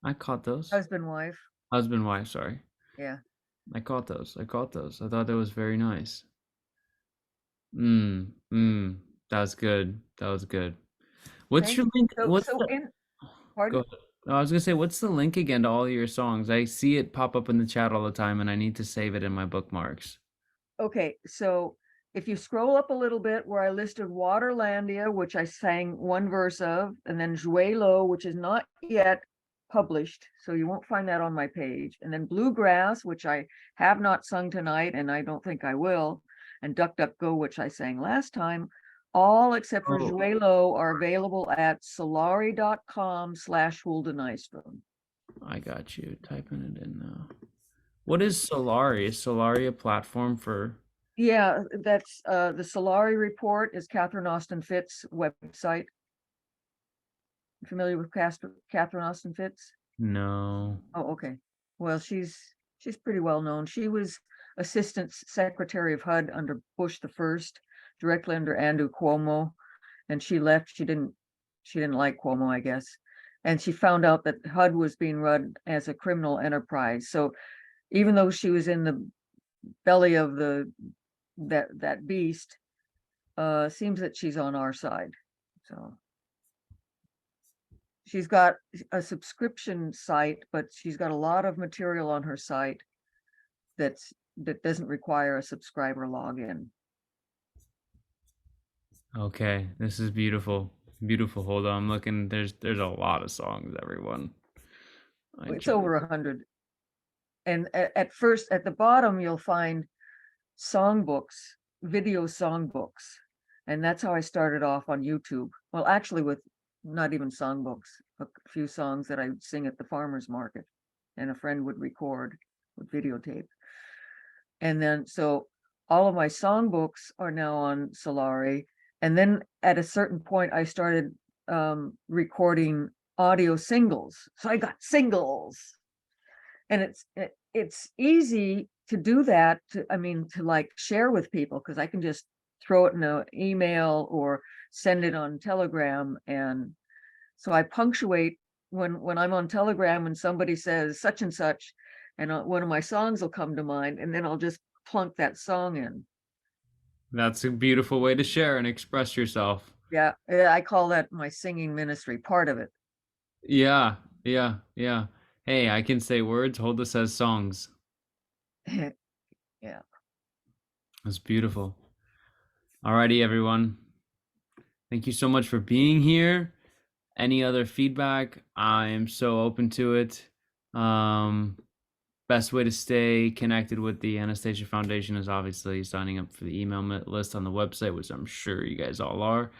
I caught those. Husband, wife. Husband, wife, sorry. Yeah. I caught those. I thought that was very nice. That was good. That was good. What's Thank your you. link? Pardon? Go ahead. I was gonna say, what's the link again to all your songs? I see it pop up in the chat all the time, and I need to save it in my bookmarks. Okay, so if you scroll up a little bit where I listed Waterlandia, which I sang one verse of, and then Juelo, which is not yet published, so you won't find that on my page, and then Bluegrass, which I have not sung tonight, and I don't think I will, and Duck Duck Go, which I sang last time, all except for Oh. Juelo are available at solari.com/Huldenistrom. I got you. Typing it in now. What is Solari? Is Solari a platform for? Yeah, that's the Solari report is Catherine Austin Fitts' website. Familiar with Catherine Austin Fitts? No. Oh, okay. Well, she's pretty well known. She was Assistant Secretary of HUD under Bush the First, directly under Andrew Cuomo, and she left. She didn't like Cuomo, I guess, and she found out that HUD was being run as a criminal enterprise. So even though she was in the belly of that beast, seems that she's on our side. So she's got a subscription site, but she's got a lot of material on her site that doesn't require a subscriber login. Okay, this is beautiful. Beautiful. Hold on, I'm looking. There's a lot of songs, everyone. It's over 100. And at first, at the bottom, you'll find songbooks, video songbooks. And that's how I started off on YouTube. Well, actually with not even songbooks, a few songs that I would sing at the farmer's market and a friend would record with videotape. And then, so all of my songbooks are now on Solari. And then at a certain point, I started recording audio singles. So I got singles. And it's easy to do that, to like share with people, because I can just throw it in an email or send it on Telegram. And so I punctuate when I'm on Telegram and somebody says such and such, and one of my songs will come to mind, and then I'll just plunk that song in. That's a beautiful way to share and express yourself. Yeah, I call that my singing ministry, part of it. Yeah. Hey, I can say words. Hulda says songs. Yeah. That's beautiful. Alrighty, everyone. Thank you so much for being here. Any other feedback? I am so open to it. Best way to stay connected with the Anastasia Foundation is obviously signing up for the email list on the website, which I'm sure you guys all are.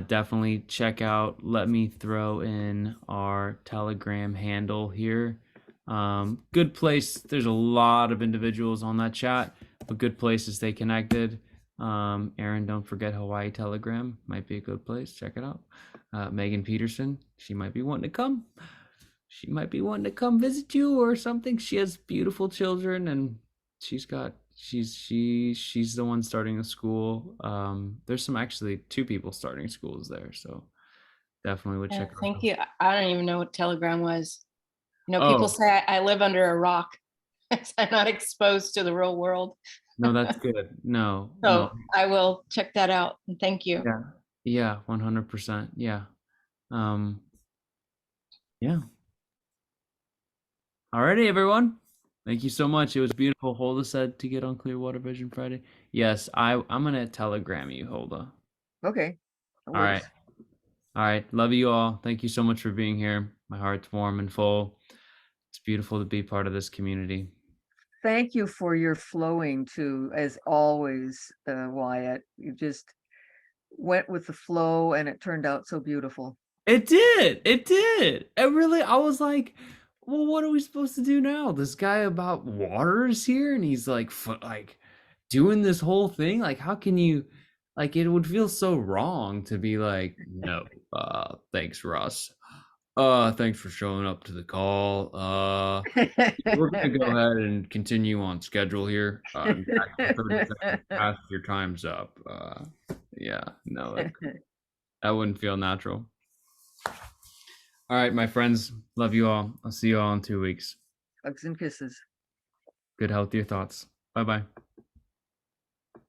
Definitely check out. Let me throw in our Telegram handle here. Good place. There's a lot of individuals on that chat, a good place to stay connected. Aaron, don't forget Hawaii Telegram. Might be a good place. Check it out. Megan Peterson, she might be wanting to come. She might be wanting to come visit you or something. She has beautiful children, and she's the one starting a school. There's actually two people starting schools there, so definitely would check. Thank you. I don't even know what Telegram was. People say I live under a rock. I'm not exposed to the real world. No, that's good. No. So I will check that out. And thank you. Yeah, 100%. Yeah. Yeah. Alrighty, everyone. Thank you so much. It was beautiful. Hulda said to get on Clearwater Vision Friday. Yes, I'm gonna telegram you, Hulda. Okay. All right. Love you all. Thank you so much for being here. My heart's warm and full. It's beautiful to be part of this community. Thank you for your flowing too, as always, Wyatt. You just went with the flow and it turned out so beautiful. It did. I was like, well, what are we supposed to do now? This guy about water is here and he's like doing this whole thing. Like, how can you, like, it would feel so wrong to be like, no, thanks, Russ. Thanks for showing up to the call. We're gonna go ahead and continue on schedule here. 30 seconds past, your time's up. Yeah, no, that wouldn't feel natural. All right, my friends, love you all. I'll see you all in 2 weeks. Hugs and kisses. Good health to your thoughts. Bye-bye.